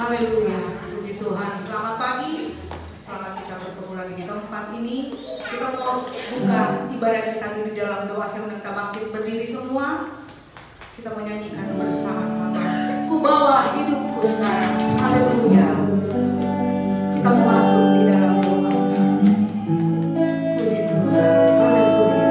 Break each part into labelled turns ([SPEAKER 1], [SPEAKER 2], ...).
[SPEAKER 1] Haleluya, puji Tuhan. Selamat pagi, selamat kita bertemu lagi di tempat ini. Kita mau buka ibadah kita di dalam doa sebelum kita bangkit berdiri semua. Kita menyanyikan bersama-sama. Ku bawa hidupku sekarang. Haleluya. Kita mau masuk di dalam doa. Puji Tuhan. Haleluya.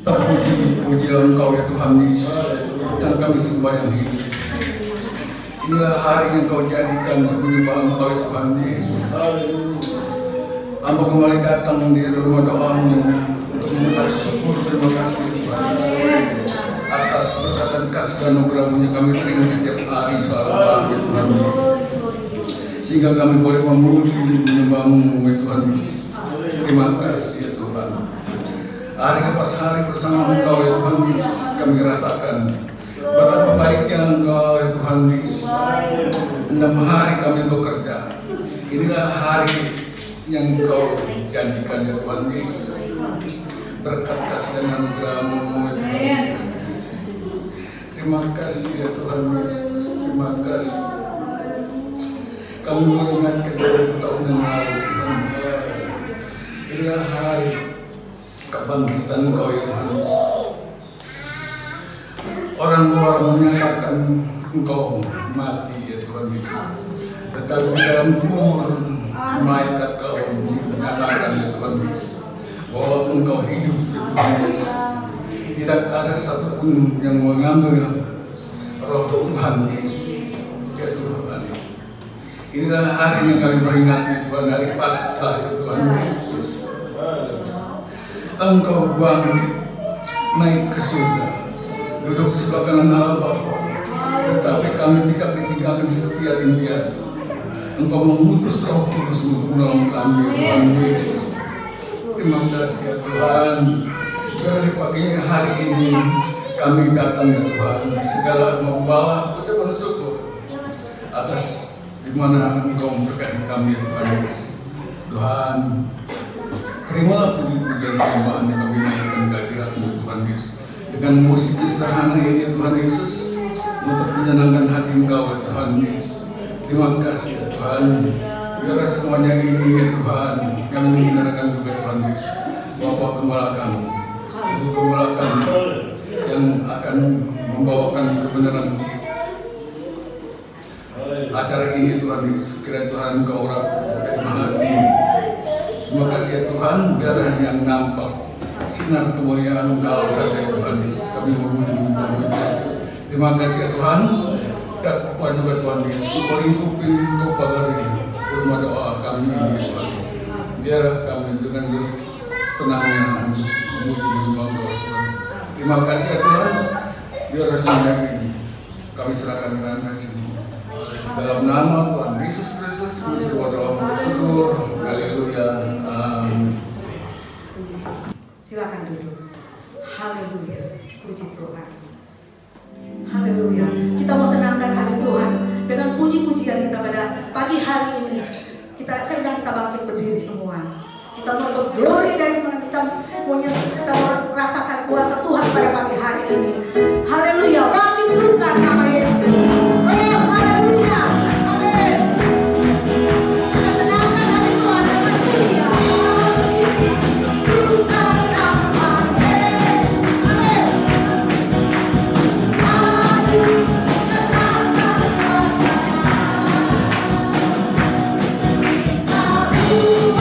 [SPEAKER 2] Puji-pujian Engkau ya Tuhan Yesus, yang kami sembahyang hidup. Inilah hari yang Kau jadikan untuk menyembah Engkau ya Tuhan Yesus. Hamba kembali datang di rumah doa-Mu untuk mengucap syukur terima kasih Tuhan atas berkat dan kasih dan anugerah-Mu yang kami terima setiap hari selalu ya Tuhan, sehingga kami boleh memuji menyembah-Mu ya Tuhan. Terima kasih ya Tuhan. Hari lepas hari bersama Engkau ya Tuhan, kami rasakan betapa baiknya Engkau ya Tuhan. 6 hari kami bekerja. Inilah hari yang Kau janjikan ya Tuhan Yesus. Berkat kasih dan anugerah-Mu ya Tuhan. Terima kasih ya Tuhan Yesus. Terima kasih. Kami mengingat ke-2000 tahun yang lalu Tuhan. Inilah hari kebangkitan Kau ya Tuhan. Orang luar menyatakan Engkau mati ya Tuhan Yesus. Tetapi di dalam kubur malaikat Kau menyatakan ya Tuhan Yesus bahwa Engkau hidup ya Tuhan Yesus. Tidak ada satupun yang mengambil roh Tuhan Yesus ya Tuhan. Inilah hari yang kami peringati Tuhan, hari Paskah ya Tuhan Yesus. Engkau bangkit naik ke surga, duduk sebelah kanan Allah Bapa. Tetapi kami tidak ditinggalkan seperti yatim piatu. Engkau mengutus Roh Kudus untuk menolong kami Tuhan Yesus. Terima kasih ya Tuhan. Dari pagi hari ini kami datang ya Tuhan, segala membawa ucapan syukur atas di mana Engkau memberkati kami ya Tuhan. Tuhan, terimalah puji-pujian penyembahan yang kami naikkan ke hadirat-Mu Tuhan Yesus. Dengan musik sederhana ini ya Tuhan Yesus, untuk menyenangkan hati Engkau ya Tuhan Yesus. Terima kasih ya Tuhan. Biar semuanya ini ya Tuhan, kami menyenangkan juga Tuhan Yesus. Bapak Gembala kami, Ibu Gembala kami yang akan membawakan kebenaran acara ini Tuhan Yesus. Kiranya Tuhan Engkau dari hati. Terima kasih ya Tuhan, biar yang nampak sinar kemuliaan Engkau saja ya Tuhan Yesus. Kami memuji-muji. Terima kasih ya Tuhan. Dan upah juga Tuhan Yesus, melingkupi Engkau pagari rumah doa kami ini Tuhan. Biar kami dengan tenangnya memuji-muji Engkau Tuhan. Terima kasih ya Tuhan. Biar semuanya ini kami serahkan dengan kasih-Mu. Dalam nama Tuhan Yesus Kristus, kami berdoa bersyukur. Haleluya. Amin.
[SPEAKER 1] Silakan duduk. Haleluya. Puji Tuhan. Haleluya. Kita mau senangkan hari Tuhan dengan puji-pujian kita pada pagi hari ini. Sedang kita bangkit berdiri semua. Kita mau berglori dari mana kita mau rasakan kuasa Tuhan pada pagi hari ini. Haleluya. Bangkit serukan nama Yesus. Oh, haleluya. Amin. Kita senangkan hari Tuhan dengan pujian. Serukan nama Yesus. Amin. Maju, katakan kuasa-Nya. Kita buat hidup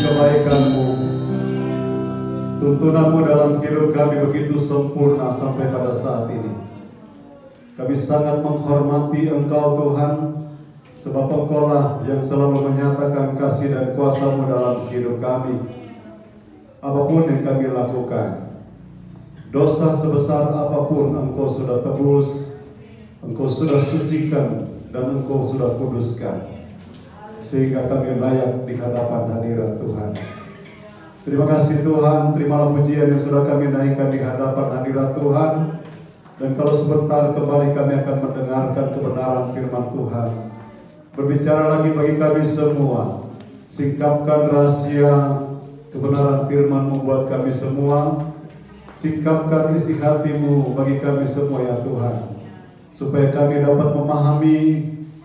[SPEAKER 3] kebaikan-Mu. Tuntunan-Mu dalam hidup kami begitu sempurna sampai pada saat ini. Kami sangat menghormati Engkau Tuhan, sebab Engkau-lah yang selalu menyatakan kasih dan kuasa-Mu dalam hidup kami. Apapun yang kami lakukan, dosa sebesar apapun Engkau sudah tebus, Engkau sudah sucikan, dan Engkau sudah kuduskan, sehingga kami layak di hadapan hadirat Tuhan. Terima kasih Tuhan, terimalah pujian yang sudah kami naikkan di hadapan hadirat Tuhan. Dan kalau sebentar kembali kami akan mendengarkan kebenaran firman Tuhan. Berbicara lagi bagi kami semua, singkapkan rahasia kebenaran firman-Mu buat kami semua. Singkapkan isi hati-Mu bagi kami semua ya Tuhan, supaya kami dapat memahami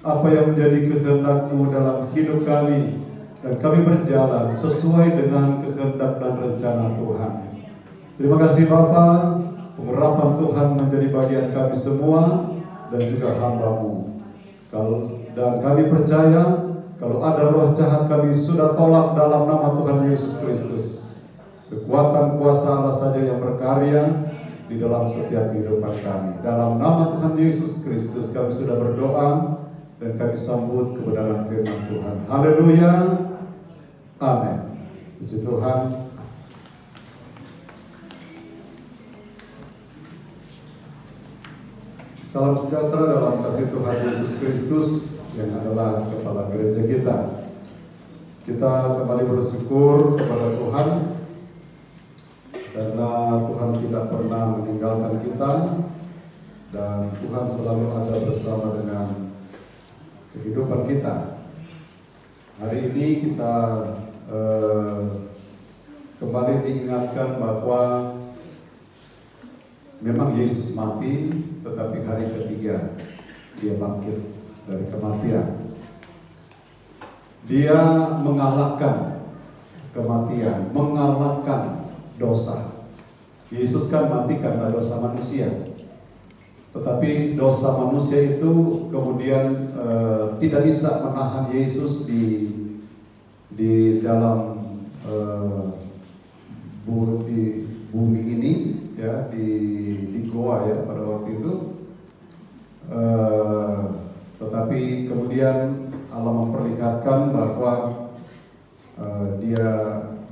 [SPEAKER 3] apa yang menjadi kehendak-Mu dalam hidup kami, dan kami berjalan sesuai dengan kehendak dan rencana Tuhan. Terima kasih Bapa, pengurapan Tuhan menjadi bagian kami semua dan juga hamba-Mu. Dan kami percaya kalau ada roh jahat kami sudah tolak dalam nama Tuhan Yesus Kristus. Kekuatan kuasa Allah saja yang berkarya di dalam setiap kehidupan kami. Dalam nama Tuhan Yesus Kristus kami sudah berdoa dan kami sambut kebenaran firman Tuhan. Haleluya. Amin. Puji Tuhan. Salam sejahtera dalam kasih Tuhan Yesus Kristus yang adalah kepala gereja kita. Kita kembali bersyukur kepada Tuhan karena Tuhan tidak pernah meninggalkan kita, dan Tuhan selalu ada bersama dengan kehidupan kita. Hari ini kita kembali diingatkan bahwa memang Yesus mati, tetapi hari ketiga Dia bangkit dari kematian. Dia mengalahkan kematian, mengalahkan dosa. Yesus kan mati karena dosa manusia, tetapi dosa manusia itu kemudian tidak bisa menahan Yesus di dalam bumi ini, ya, di goa ya pada waktu itu. Tetapi kemudian Allah memperlihatkan bahwa Dia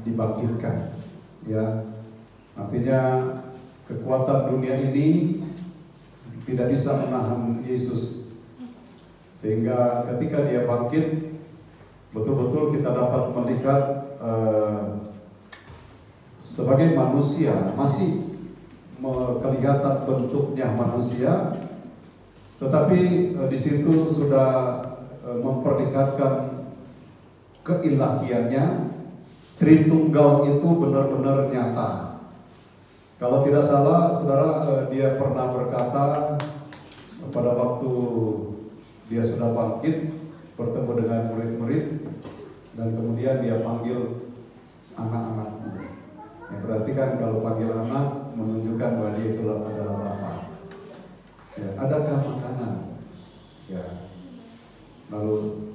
[SPEAKER 3] dibangkitkan, ya. Artinya kekuatan dunia ini tidak bisa menahan Yesus, sehingga ketika Dia bangkit, betul-betul kita dapat melihat sebagai manusia masih kelihatan bentuknya manusia, tetapi di situ sudah memperlihatkan keilahiannya. Tritunggal itu benar-benar nyata. Kalau tidak salah, saudara, Dia pernah berkata pada waktu Dia sudah bangkit, bertemu dengan murid-murid, dan kemudian Dia panggil anak-anakmu. Ya, berarti kan kalau panggil anak menunjukkan bahwa Dia itu adalah Bapa. Ya, adakah makanan? Ya, lalu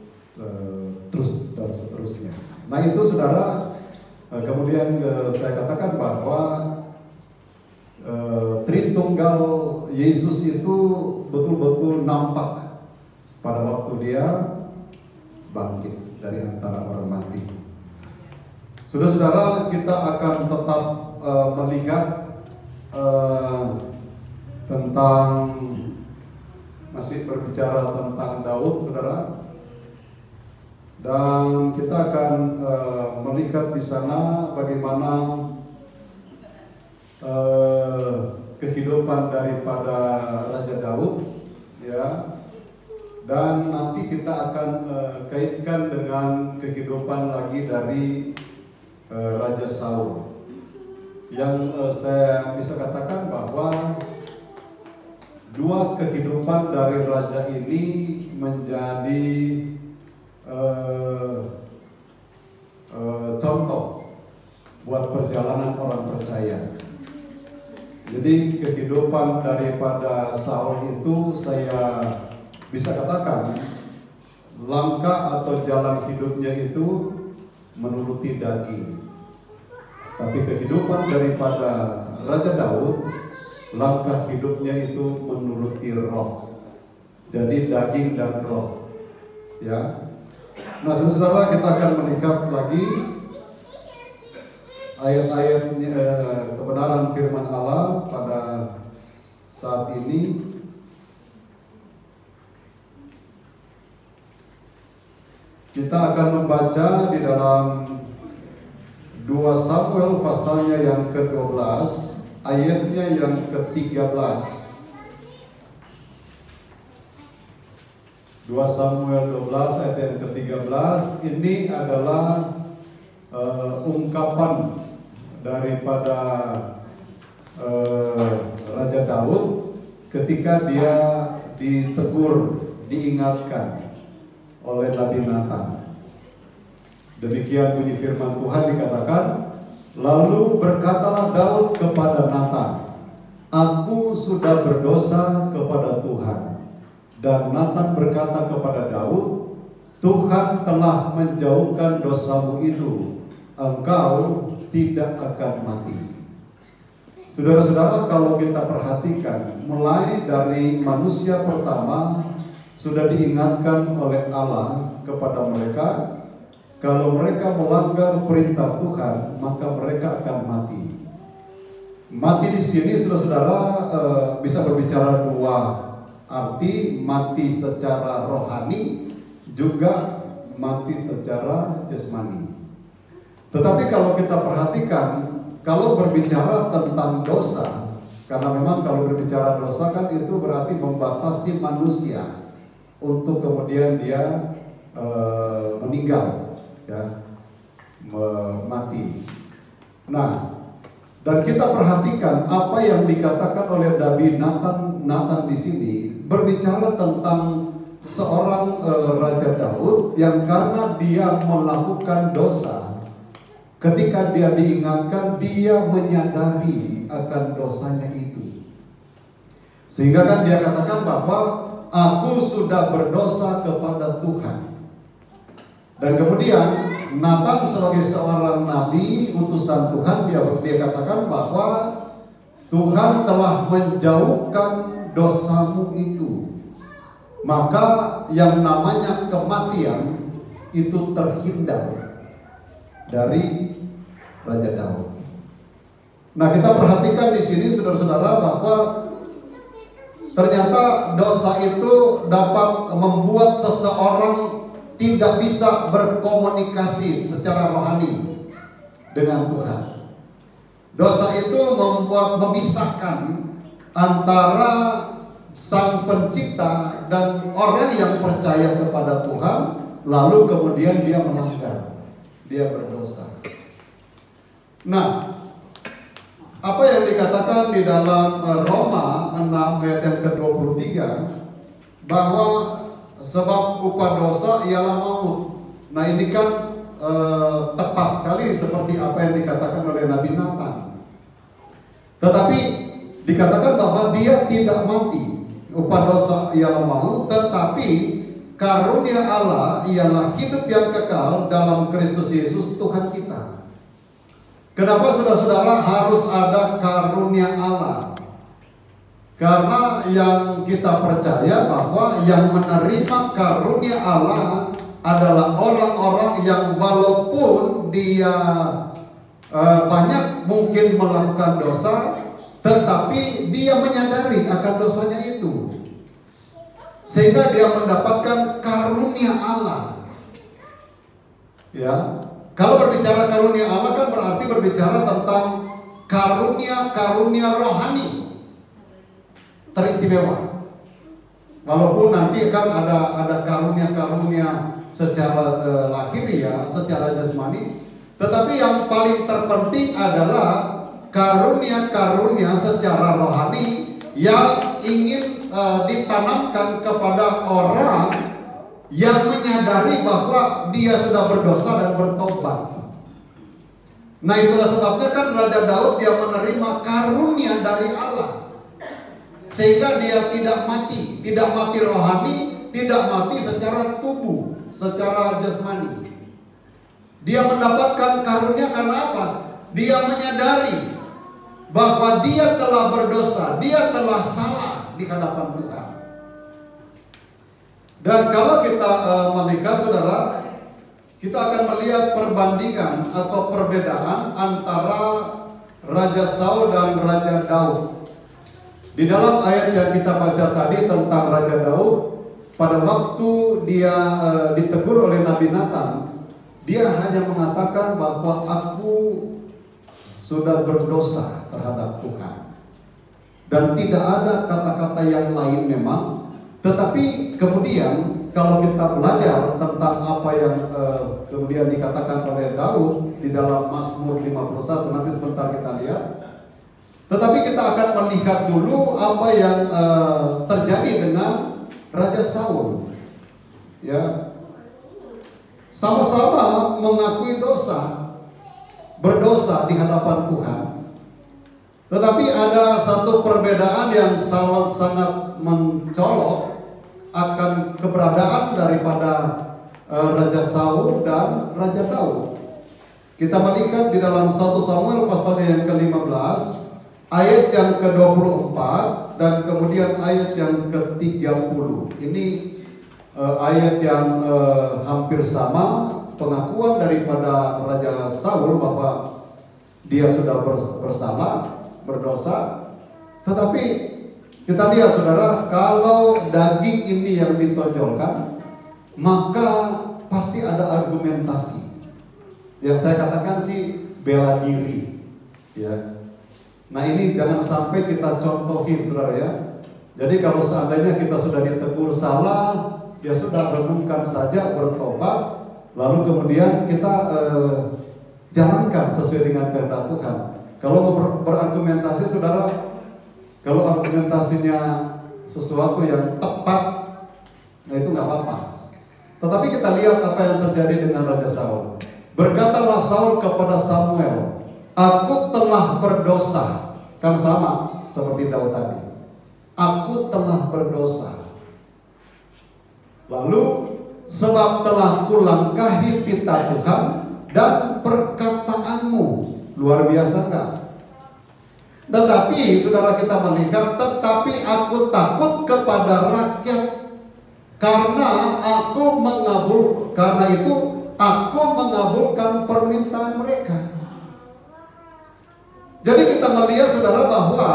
[SPEAKER 3] terus dan seterusnya. Nah itu saudara, kemudian saya katakan bahwa Tritunggal Yesus itu betul-betul nampak pada waktu Dia bangkit dari antara orang mati. Saudara-saudara, kita akan tetap melihat tentang, masih berbicara tentang Daud, saudara. Dan kita akan melihat di sana bagaimana kehidupan daripada Raja Daud, ya. Dan nanti kita akan kaitkan dengan kehidupan lagi dari Raja Saul. Yang saya bisa katakan bahwa dua kehidupan dari raja ini menjadi contoh buat perjalanan orang percaya. Jadi kehidupan daripada Saul itu saya bisa katakan langkah atau jalan hidupnya itu menuruti daging. Tapi kehidupan daripada Raja Daud, langkah hidupnya itu menuruti roh. Jadi daging dan roh. Ya. Nah, saudara, kita akan melihat lagi ayat-ayat kebenaran firman Allah pada saat ini. Kita akan membaca di dalam 2 Samuel pasalnya yang ke-12, ayatnya yang ke-13. 2 Samuel 12 ayat yang ke-13 ini adalah ungkapan daripada Raja Daud ketika dia ditegur, diingatkan oleh Nabi Nathan. Demikian bunyi firman Tuhan, dikatakan, lalu berkatalah Daud kepada Nathan, aku sudah berdosa kepada Tuhan. Dan Nathan berkata kepada Daud, Tuhan telah menjauhkan dosamu itu, engkau tidak akan mati. Saudara-saudara, kalau kita perhatikan, mulai dari manusia pertama sudah diingatkan oleh Allah kepada mereka, kalau mereka melanggar perintah Tuhan, maka mereka akan mati. Mati di sini, saudara-saudara, bisa berbicara dua arti, mati secara rohani, juga mati secara jasmani. Tetapi kalau kita perhatikan, kalau berbicara tentang dosa, karena memang kalau berbicara dosa kan itu berarti membatasi manusia untuk kemudian dia meninggal, ya, mati. Nah, dan kita perhatikan apa yang dikatakan oleh Nabi Nathan di sini berbicara tentang seorang Raja Daud yang karena dia melakukan dosa, ketika dia diingatkan, dia menyadari akan dosanya itu. Sehingga kan dia katakan bahwa aku sudah berdosa kepada Tuhan. Dan kemudian Nathan sebagai seorang nabi, utusan Tuhan, dia katakan bahwa Tuhan telah menjauhkan dosamu itu. Maka yang namanya kematian itu terhindar dari Raja Daud. Nah, kita perhatikan di sini, saudara-saudara, bahwa ternyata dosa itu dapat membuat seseorang tidak bisa berkomunikasi secara rohani dengan Tuhan. Dosa itu memisahkan antara Sang Pencipta dan orang yang percaya kepada Tuhan, lalu kemudian dia melanggar, dia berdosa. Nah, apa yang dikatakan di dalam Roma 6 ayat yang ke-23, bahwa sebab upah dosa ialah maut. Nah, ini kan tepat sekali seperti apa yang dikatakan oleh Nabi Nathan. Tetapi dikatakan bahwa dia tidak mati. Upah dosa ialah maut, tetapi karunia Allah ialah hidup yang kekal dalam Kristus Yesus Tuhan kita. Kenapa saudara-saudara harus ada karunia Allah? Karena yang kita percaya bahwa yang menerima karunia Allah adalah orang-orang yang walaupun dia banyak mungkin melakukan dosa, tetapi dia menyadari akan dosanya itu, sehingga dia mendapatkan karunia Allah. Ya, kalau berbicara karunia Allah kan berarti berbicara tentang karunia rohani teristimewa. Walaupun nanti kan ada karunia secara lahiriah, secara jasmani, tetapi yang paling terpenting adalah karunia secara rohani yang ingin ditanamkan kepada orang yang menyadari bahwa dia sudah berdosa dan bertobat. Nah, itulah sebabnya kan Raja Daud dia menerima karunia dari Allah, sehingga dia tidak mati rohani, tidak mati secara tubuh, secara jasmani. Dia mendapatkan karunia karena apa? Dia menyadari bahwa dia telah berdosa, dia telah salah di hadapan Tuhan. Dan kalau kita melihat, saudara, kita akan melihat perbandingan atau perbedaan antara Raja Saul dan Raja Daud. Di dalam ayat yang kita baca tadi tentang Raja Daud, pada waktu dia ditegur oleh Nabi Nathan, dia hanya mengatakan bahwa aku sudah berdosa terhadap Tuhan. Dan tidak ada kata-kata yang lain memang. Tetapi kemudian kalau kita belajar tentang apa yang kemudian dikatakan oleh Daud di dalam Mazmur 51, nanti sebentar kita lihat. Tetapi kita akan melihat dulu apa yang terjadi dengan Raja Saul. Ya, sama-sama mengakui dosa, berdosa di hadapan Tuhan. Tetapi ada satu perbedaan yang sangat mencolok akan keberadaan daripada Raja Saul dan Raja Daud. Kita melihat di dalam 1 Samuel pasal yang ke-15, ayat yang ke-24 dan kemudian ayat yang ke-30. Ini ayat yang hampir sama, pengakuan daripada Raja Saul bahwa dia sudah bersalah, berdosa. Tetapi kita lihat, saudara, kalau daging ini yang ditonjolkan, maka pasti ada argumentasi. Yang saya katakan sih bela diri, ya. Nah, ini jangan sampai kita contohin, saudara, ya. Jadi kalau seandainya kita sudah ditegur salah, ya sudah, renungkan saja, bertobat, lalu kemudian kita jalankan sesuai dengan kehendak Tuhan. Kalau mau berargumentasi, saudara, kalau argumentasinya sesuatu yang tepat, nah itu nggak apa-apa. Tetapi kita lihat apa yang terjadi dengan Raja Saul. Berkatalah Saul kepada Samuel, aku telah berdosa. Kan sama seperti Daud tadi. Aku telah berdosa. Lalu, sebab telah kulangkahi titah Tuhan dan perkataanmu. Luar biasa kan? Tetapi saudara, kita melihat, tetapi aku takut kepada rakyat karena itu aku mengabulkan permintaan mereka. Jadi kita melihat, saudara, bahwa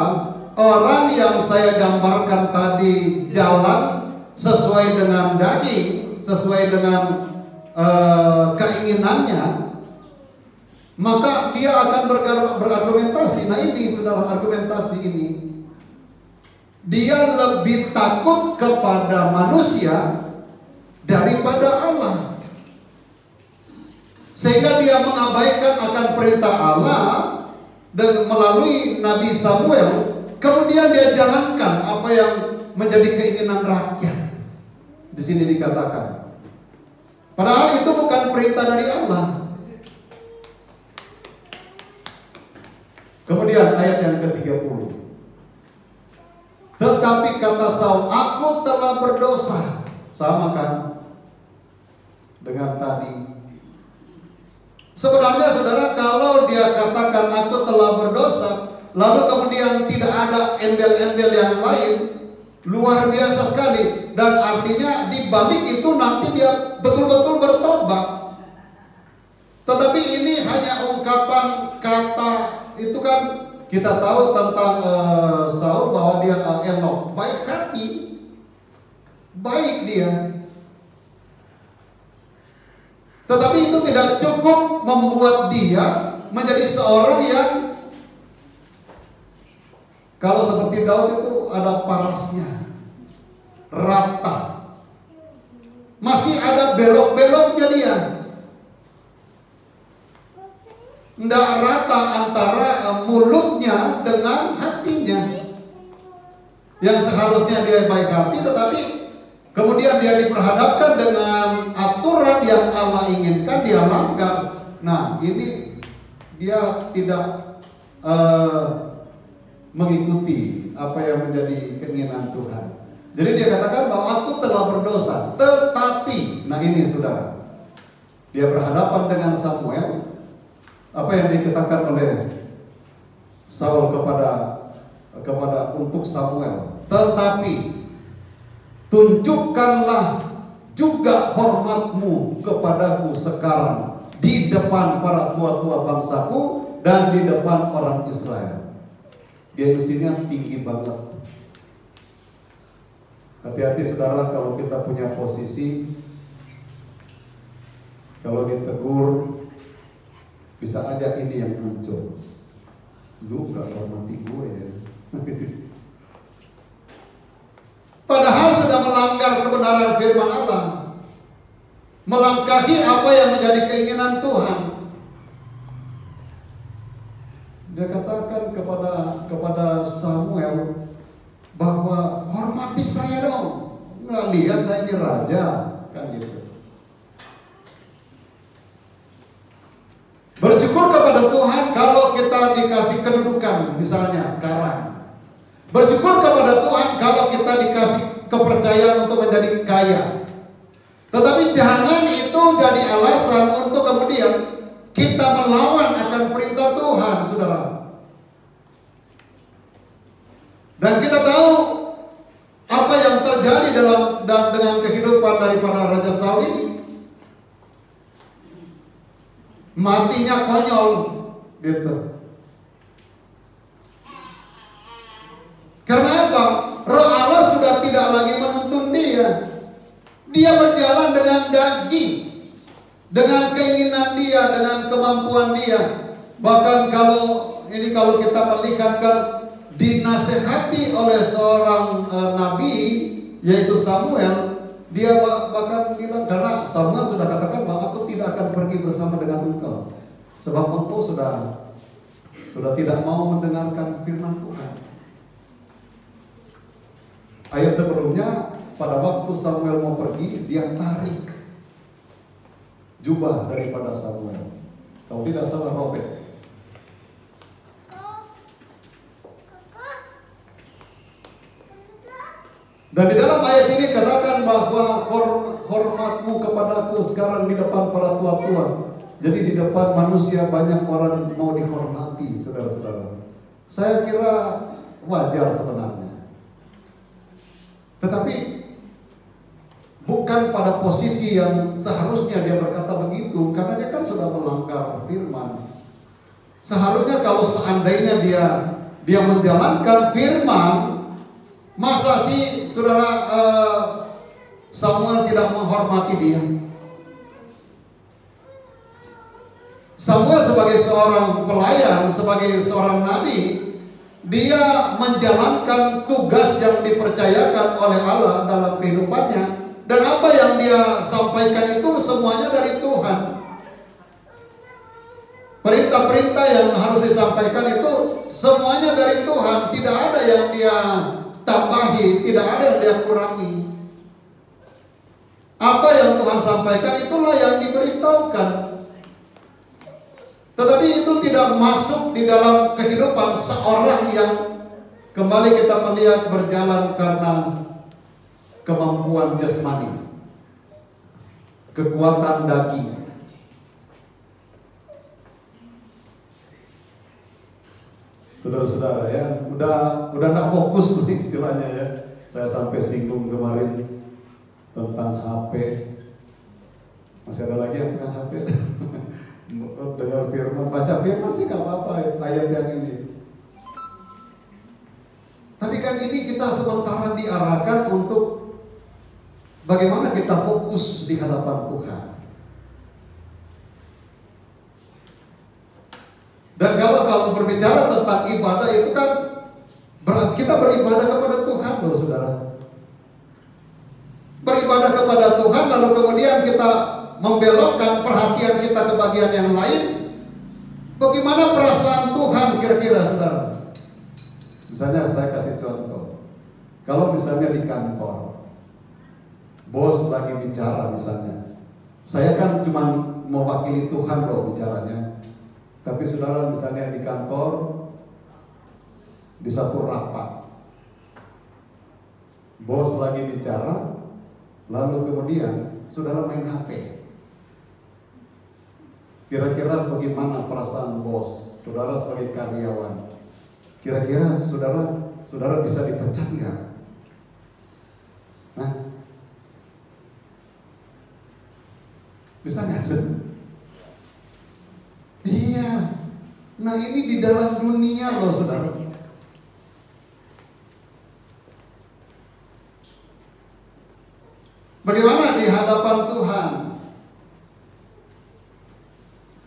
[SPEAKER 3] orang yang saya gambarkan tadi jalan sesuai dengan daging, sesuai dengan keinginannya, maka dia akan berargumentasi. Nah, ini, saudara, argumentasi ini. Dia lebih takut kepada manusia daripada Allah. Sehingga dia mengabaikan akan perintah Allah dan melalui Nabi Samuel, kemudian dia jalankan apa yang menjadi keinginan rakyat. Di sini dikatakan, padahal itu bukan perintah dari Allah. Kemudian ayat yang ke-30. Tetapi kata Saul, aku telah berdosa. Sama kan dengan tadi. Sebenarnya, saudara, kalau dia katakan aku telah berdosa, lalu kemudian tidak ada embel-embel yang lain, luar biasa sekali. Dan artinya di balik itu nanti dia betul-betul bertobat. Tetapi ini hanya ungkapan kata. Itu kan kita tahu tentang Saul bahwa dia elok, baik hati, baik dia. Tetapi itu tidak cukup membuat dia menjadi seorang yang, kalau seperti Daud itu ada parasnya, rata. Masih ada belok-beloknya dia. Tidak rata antara mulutnya dengan hatinya. Yang seharusnya dia baik hati, tetapi kemudian dia diperhadapkan dengan aturan yang Allah inginkan, dia langgar. Nah, ini dia tidak mengikuti apa yang menjadi keinginan Tuhan. Jadi dia katakan bahwa aku telah berdosa. Tetapi, nah ini, saudara, dia berhadapan dengan Samuel, apa yang dikatakan oleh Saul kepada untuk Samuel? Tetapi tunjukkanlah juga hormatmu kepadaku sekarang di depan para tua-tua bangsaku dan di depan orang Israel. Gengsinya tinggi banget. Hati-hati saudara kalau kita punya posisi, kalau ditegur bisa aja ini yang muncul. Lu gak hormati gue ya. Padahal sudah melanggar kebenaran firman Allah, melangkahi apa yang menjadi keinginan Tuhan. Dia katakan kepada Samuel bahwa hormati saya dong. Nggak lihat saya ini raja, kan gitu. Bersyukur kepada Tuhan kalau kita dikasih kedudukan, misalnya sekarang. Bersyukur kepada Tuhan kalau kita dikasih kepercayaan untuk menjadi kaya. Tetapi jangan itu jadi alasan untuk kemudian kita melawan akan perintah Tuhan, saudara. Dan kita tahu apa yang terjadi dengan kehidupan daripada Raja Saul ini. Matinya konyol, gitu. Karena apa? Roh Allah sudah tidak lagi menuntun dia. Dia berjalan dengan daging, dengan keinginan dia, dengan kemampuan dia. Bahkan kalau kita melihatkan dinasehati oleh seorang nabi, yaitu Samuel, dia bahkan bilang, karena Samuel sudah katakan bahwa aku tidak akan pergi bersama dengan engkau, sebab engkau sudah tidak mau mendengarkan firman Tuhan. Ayat sebelumnya, pada waktu Samuel mau pergi, dia tarik jubah daripada Samuel. Kalau tidak salah robek. Dan di dalam ayat ini katakan bahwa hormatmu kepadaku sekarang di depan para tua-tua. Jadi di depan manusia banyak orang mau dihormati, saudara-saudara. Saya kira wajar sebenarnya. Tetapi bukan pada posisi yang seharusnya dia berkata begitu, karena dia kan sudah melanggar firman. Seharusnya kalau seandainya dia menjalankan firman, masa sih saudara Samuel tidak menghormati dia? Samuel sebagai seorang pelayan, sebagai seorang nabi, dia menjalankan tugas yang dipercayakan oleh Allah dalam kehidupannya. Dan apa yang dia sampaikan itu semuanya dari Tuhan. Perintah-perintah yang harus disampaikan itu semuanya dari Tuhan. Tidak ada yang dia tambahi, tidak ada yang dia kurangi. Apa yang Tuhan sampaikan itulah yang diberitahukan. Tetapi itu tidak masuk di dalam kehidupan seorang yang kembali kita melihat berjalan karena kemampuan jasmani, kekuatan daging. Saudara-saudara ya, udah tidak fokus nih istilahnya ya. Saya sampai singgung kemarin tentang HP. Masih ada lagi yang pegang HP? Dengar firman, baca firman sih gak apa-apa ayat yang ini. Tapi kan ini kita sementara diarahkan untuk bagaimana kita fokus di hadapan Tuhan. Dan kalau berbicara tentang ibadah itu kan kita beribadah kepada Tuhan loh saudara. Beribadah kepada Tuhan lalu kemudian kita membelokkan perhatian kita ke bagian yang lain. Bagaimana perasaan Tuhan kira-kira saudara? Misalnya saya kasih contoh. Kalau misalnya di kantor, bos lagi bicara misalnya, saya kan cuma mewakili Tuhan loh bicaranya. Tapi saudara misalnya di kantor, di satu rapat, bos lagi bicara, lalu kemudian saudara main HP. Kira-kira bagaimana perasaan bos, saudara sebagai karyawan? Kira-kira saudara bisa dipecat nggak? Nah, bisa nggak sih? Iya. Nah, ini di dalam dunia loh, saudara. Bagaimana di hadapan Tuhan?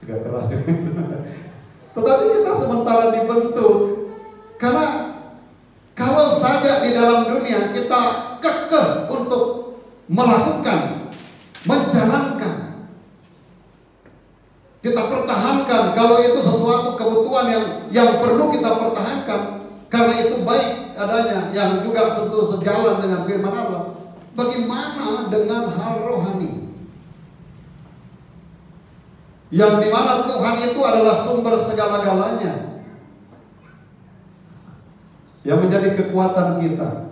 [SPEAKER 3] Agak keras juga. Tetapi kita sementara dibentuk. Karena kalau saja di dalam dunia kita kekeh untuk melakukan, menjalankan, kita pertahankan, kalau itu sesuatu kebutuhan yang perlu kita pertahankan, karena itu baik adanya, yang juga tentu sejalan dengan firman Allah. Bagaimana dengan hal rohani? Yang dimana Tuhan itu adalah sumber segala-galanya, yang menjadi kekuatan kita.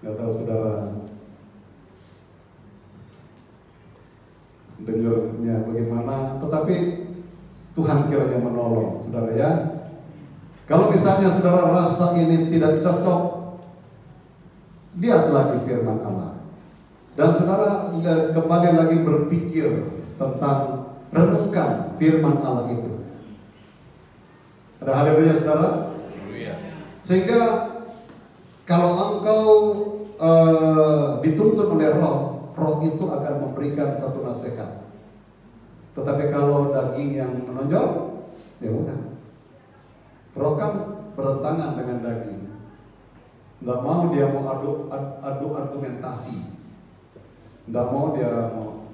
[SPEAKER 3] Gak tahu saudara dengarnya bagaimana, tetapi Tuhan kiranya menolong saudara ya. Kalau misalnya saudara rasa ini tidak cocok, lihat lagi firman Allah, dan saudara kembali lagi berpikir tentang, renungkan firman Allah itu. Ada haleluya saudara. Sehingga kalau engkau dituntun oleh roh itu akan memberikan satu nasihat. Tetapi kalau daging yang menonjol, ya udah. Roh kan bertentangan dengan daging. Nggak mau dia mau adu argumentasi. Nggak mau dia mau,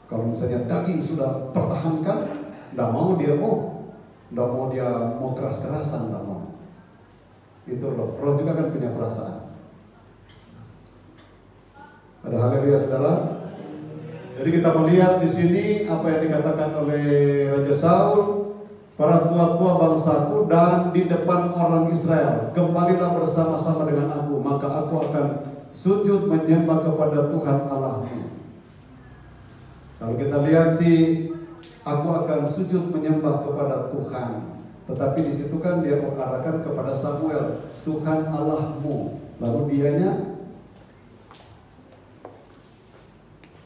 [SPEAKER 3] kalau misalnya daging sudah pertahankan, nggak mau dia mau keras-kerasan, nggak mau. Itu roh. Roh juga kan punya perasaan. Ada haleluya saudara. Jadi kita melihat di sini apa yang dikatakan oleh Raja Saul, para tua-tua bangsaku dan di depan orang Israel, kembalilah bersama-sama dengan aku, maka aku akan sujud menyembah kepada Tuhan Allahmu. Kalau kita lihat sih, aku akan sujud menyembah kepada Tuhan. Tetapi di situ kan dia mengarahkan kepada Samuel, Tuhan Allahmu. Lalu dianya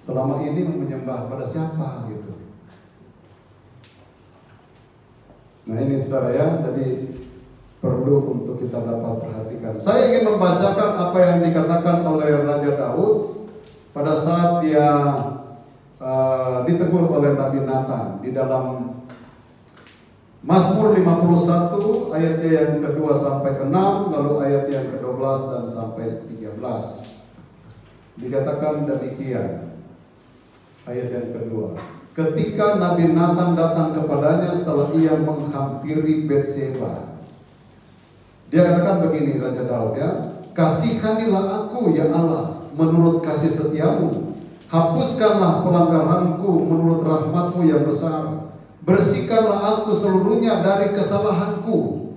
[SPEAKER 3] selama ini menyembah pada siapa gitu. Nah ini saudara ya, jadi perlu untuk kita dapat perhatikan. Saya ingin membacakan apa yang dikatakan oleh Raja Daud pada saat dia ditegur oleh Nabi Nathan di dalam Mazmur 51 ayatnya yang kedua sampai ke-6, lalu ayat yang ke-12 dan sampai 13. Dikatakan demikian, ayat yang kedua. Ketika Nabi Nathan datang kepadanya setelah ia menghampiri Betseba, dia katakan begini, Raja Daud ya, kasihanilah aku ya Allah menurut kasih setiamu, hapuskanlah pelanggaranku menurut rahmatmu yang besar. Bersihkanlah aku seluruhnya dari kesalahanku,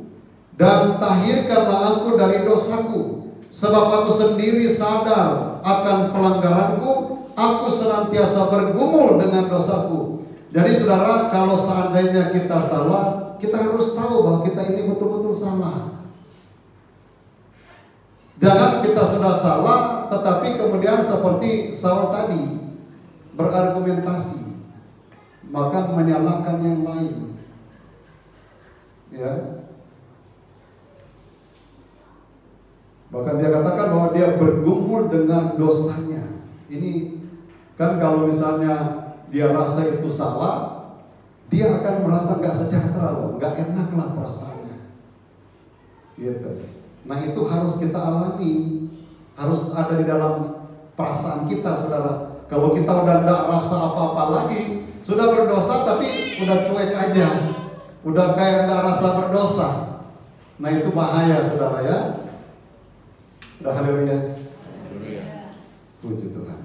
[SPEAKER 3] dan tahirkanlah aku dari dosaku. Sebab aku sendiri sadar akan pelanggaranku, aku senantiasa bergumul dengan dosaku. Jadi saudara, kalau seandainya kita salah, kita harus tahu bahwa kita ini betul-betul salah. Jangan kita sudah salah, tetapi kemudian seperti Saul tadi berargumentasi, maka menyalahkan yang lain, ya. Bahkan dia katakan bahwa dia bergumul dengan dosanya. Ini kan kalau misalnya dia rasa itu salah, dia akan merasa nggak sejahtera loh, nggak enak lah perasaannya, gitu. Nah itu harus kita alami, harus ada di dalam perasaan kita, saudara. Kalau kita udah nggak rasa apa-apa lagi, sudah berdosa tapi udah cuek aja, udah kayak nggak rasa berdosa. Nah itu bahaya saudara ya. Udah haleluya. Puji Tuhan.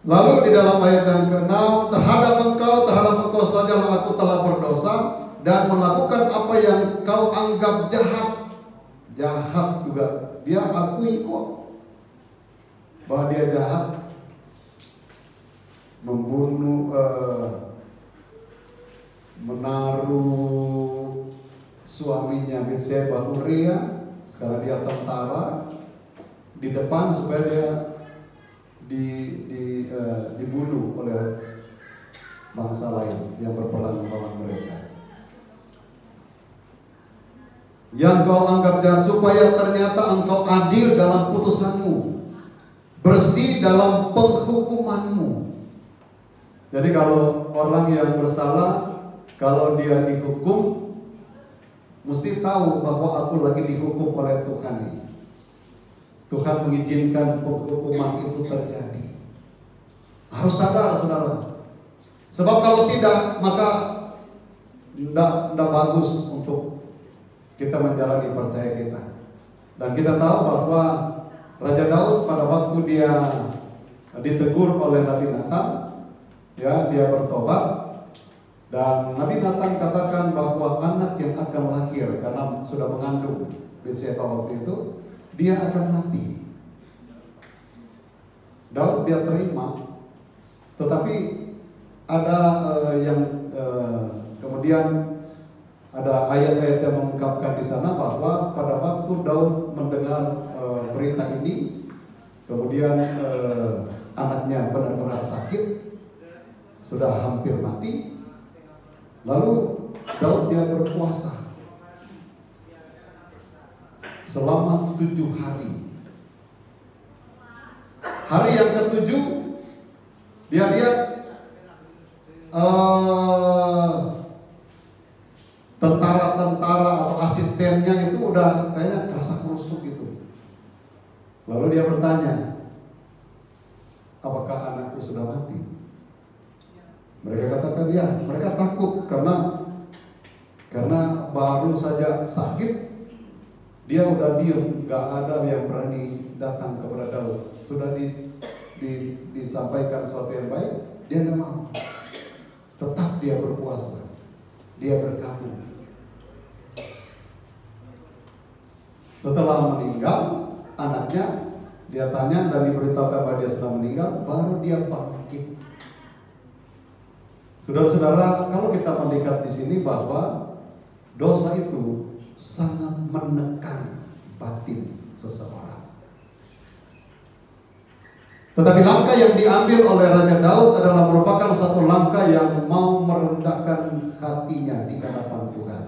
[SPEAKER 3] Lalu di dalam ayat yang ke-6, terhadap engkau sajalah aku telah berdosa dan melakukan apa yang kau anggap jahat. Jahat juga dia akui kok bahwa dia jahat. membunuh, menaruh suaminya Batseba Uria, sekarang dia tentara, di depan supaya dia dibunuh oleh bangsa lain yang berperang melawan mereka. Yang kau anggap jahat, supaya ternyata engkau adil dalam putusanmu, bersih dalam penghukumanmu. Jadi kalau orang yang bersalah, kalau dia dihukum, mesti tahu bahwa aku lagi dihukum oleh Tuhan ini. Tuhan mengizinkan penghukuman itu terjadi. Harus sadar, saudara. Sebab kalau tidak, maka tidak bagus untuk kita menjalani percaya kita. Dan kita tahu bahwa Raja Daud pada waktu dia ditegur oleh Nabi Nathan, ya, dia bertobat. Dan Nabi Nathan katakan bahwa anak yang akan lahir karena sudah mengandung Batseba waktu itu, dia akan mati. Daud dia terima, tetapi ada kemudian ada ayat-ayat yang mengungkapkan di sana bahwa pada waktu Daud mendengar berita ini, kemudian anaknya benar-benar sakit, sudah hampir mati, lalu Daud dia berpuasa selama 7 hari. Hari yang ke-7 dia lihat tentara-tentara atau asistennya itu udah kayaknya kerasa kerusuk gitu. Lalu dia bertanya, apakah anakku sudah mati? Mereka katakan ya, mereka takut karena baru saja sakit, dia udah diem, gak ada yang berani datang kepada Daud. Sudah disampaikan sesuatu yang baik, dia gak mau. Tetap dia berpuasa, dia berkabung. Setelah meninggal anaknya, dia tanya dan diberitahukan bahwa dia sudah meninggal, baru dia bangkit. Saudara-saudara, kalau kita melihat di sini bahwa dosa itu sangat menekan batin seseorang. Tetapi langkah yang diambil oleh Raja Daud adalah merupakan satu langkah yang mau merendahkan hatinya di hadapan Tuhan.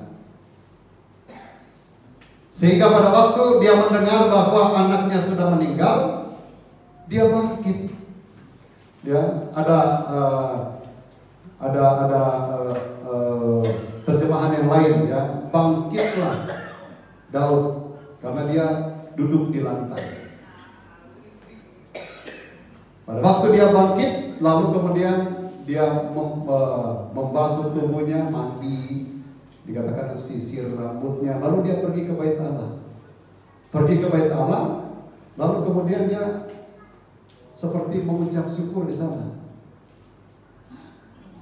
[SPEAKER 3] Sehingga pada waktu dia mendengar bahwa anaknya sudah meninggal, dia bangkit. Ya, ada terjemahan yang lain, ya, bangkitlah Daud, karena dia duduk di lantai. Pada waktu dia bangkit, lalu kemudian dia membasuh tubuhnya, mandi, dikatakan sisir rambutnya, lalu dia pergi ke bait Allah. Pergi ke bait Allah, lalu kemudian dia seperti mengucap syukur di sana.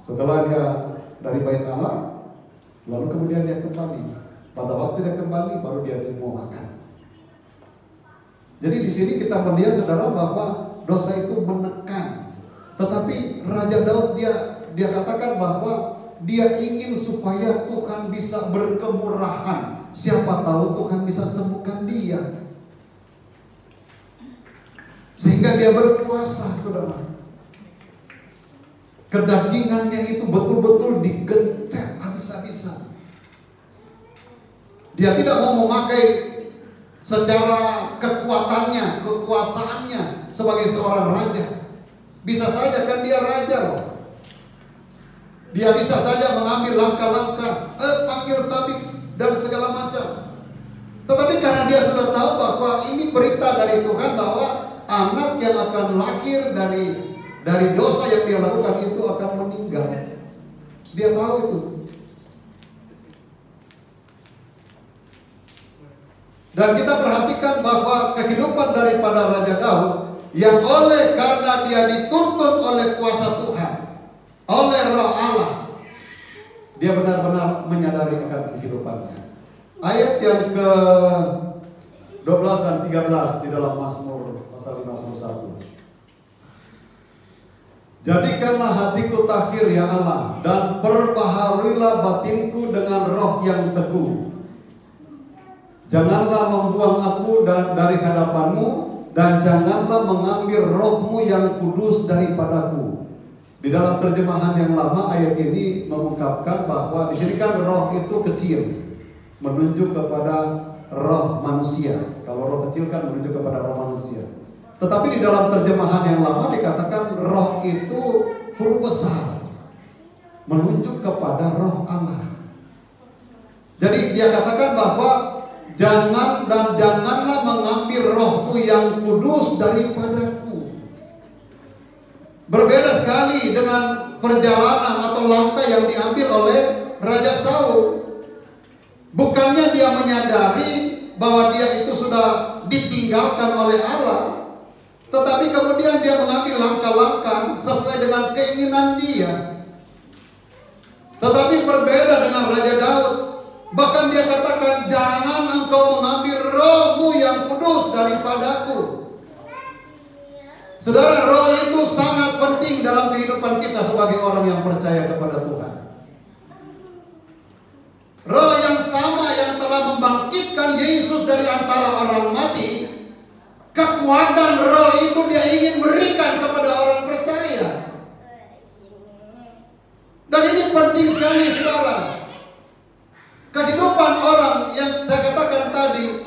[SPEAKER 3] Setelah dia dari bait Allah, lalu kemudian dia kembali. Pada waktu dia kembali, baru dia mau makan. Jadi di sini kita melihat, saudara, bahwa dosa itu menekan. Tetapi Raja Daud dia katakan bahwa dia ingin supaya Tuhan bisa berkemurahan. Siapa tahu Tuhan bisa sembuhkan dia. Sehingga dia berpuasa, saudara. Kedagingannya itu betul-betul digencet habis-habisan. Dia tidak mau memakai secara kekuatannya, kekuasaannya sebagai seorang raja. Bisa saja kan dia raja loh. Dia bisa saja mengambil langkah-langkah, panggil tabib dan segala macam. Tetapi karena dia sudah tahu bahwa ini berita dari Tuhan bahwa anak yang akan lahir dari dosa yang dia lakukan itu akan meninggal. Dia tahu itu. Dan kita perhatikan bahwa kehidupan daripada Raja Daud yang oleh karena dia dituntun oleh kuasa Tuhan, oleh Roh Allah, dia benar-benar menyadari akan kehidupannya. Ayat yang ke-12 dan 13 di dalam Mazmur pasal 51. Jadikanlah hatiku takhir ya Allah, dan perbaharuilah batinku dengan roh yang teguh. Janganlah membuang aku dari hadapanmu, dan janganlah mengambil rohmu yang kudus daripadaku. Di dalam terjemahan yang lama ayat ini mengungkapkan bahwa di sini kan roh itu kecil, menunjuk kepada roh manusia. Kalau roh kecil kan menunjuk kepada roh manusia. Tetapi di dalam terjemahan yang lama dikatakan roh itu huruf besar, menunjuk kepada roh Allah. Jadi dia katakan bahwa janganlah mengambil rohmu yang kudus daripadaku. Berbeda sekali dengan perjalanan atau langkah yang diambil oleh Raja Saul. Bukannya dia menyadari bahwa dia itu sudah ditinggalkan oleh Allah, tetapi kemudian dia mengambil langkah-langkah sesuai dengan keinginan dia. Tetapi berbeda dengan Raja Daud. Bahkan dia katakan, jangan engkau mengambil rohmu yang kudus daripadaku. Saudara, roh itu sangat penting dalam kehidupan kita sebagai orang yang percaya kepada Tuhan. Roh yang sama yang telah membangkitkan Yesus dari antara orang mati, kekuatan roh itu dia ingin berikan kepada orang percaya. Dan ini penting sekali, saudara. Kehidupan orang yang saya katakan tadi,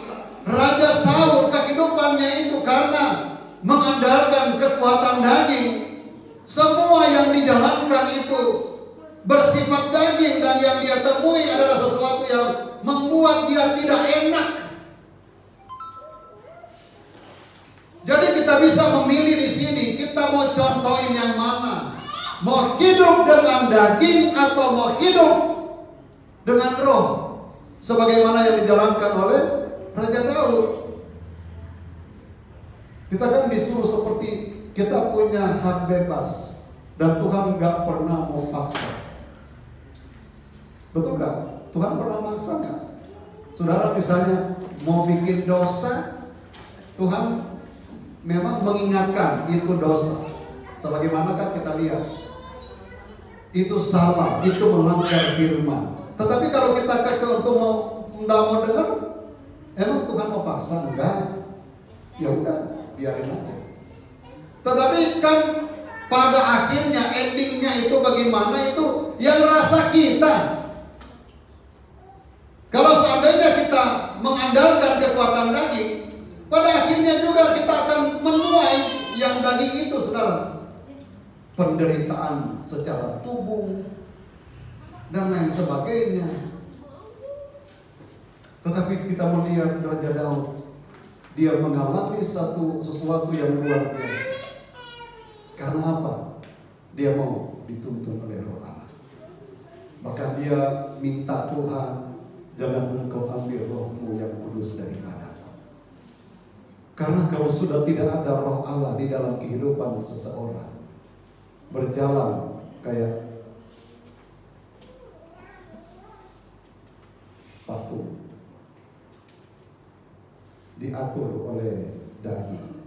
[SPEAKER 3] Raja Saul, kehidupannya itu karena mengandalkan kekuatan daging. Semua yang dijalankan itu bersifat daging, dan yang dia temui adalah sesuatu yang membuat dia tidak enak. Jadi kita bisa memilih di sini, kita mau contohin yang mana? Mau hidup dengan daging atau mau hidup dengan roh, sebagaimana yang dijalankan oleh Raja Daud. Kita kan disuruh seperti kita punya hak bebas, dan Tuhan gak pernah mau paksa. Betul gak? Tuhan pernah maksa gak? Saudara misalnya mau bikin dosa, Tuhan memang mengingatkan itu dosa. Sebagaimana kan kita lihat, itu salah, itu melanggar firman. Tetapi kalau kita kekeh untuk tidak mau dengar, emang Tuhan mau paksa? Enggak. Ya udah, biarin aja. Tetapi kan pada akhirnya endingnya itu bagaimana, itu yang rasa kita. Kalau seandainya kita mengandalkan kekuatan daging, pada akhirnya juga kita akan menuai yang daging itu, saudara. Penderitaan secara tubuh dan lain sebagainya. Tetapi kita melihat Raja Daud, dia mengalami sesuatu yang luar biasa. Karena apa? Dia mau dituntun oleh Roh Allah. Maka dia minta Tuhan, jangan engkau ambil rohmu yang kudus daripadaku. Karena kalau sudah tidak ada Roh Allah di dalam kehidupan seseorang, berjalan kayak patung, diatur oleh daging,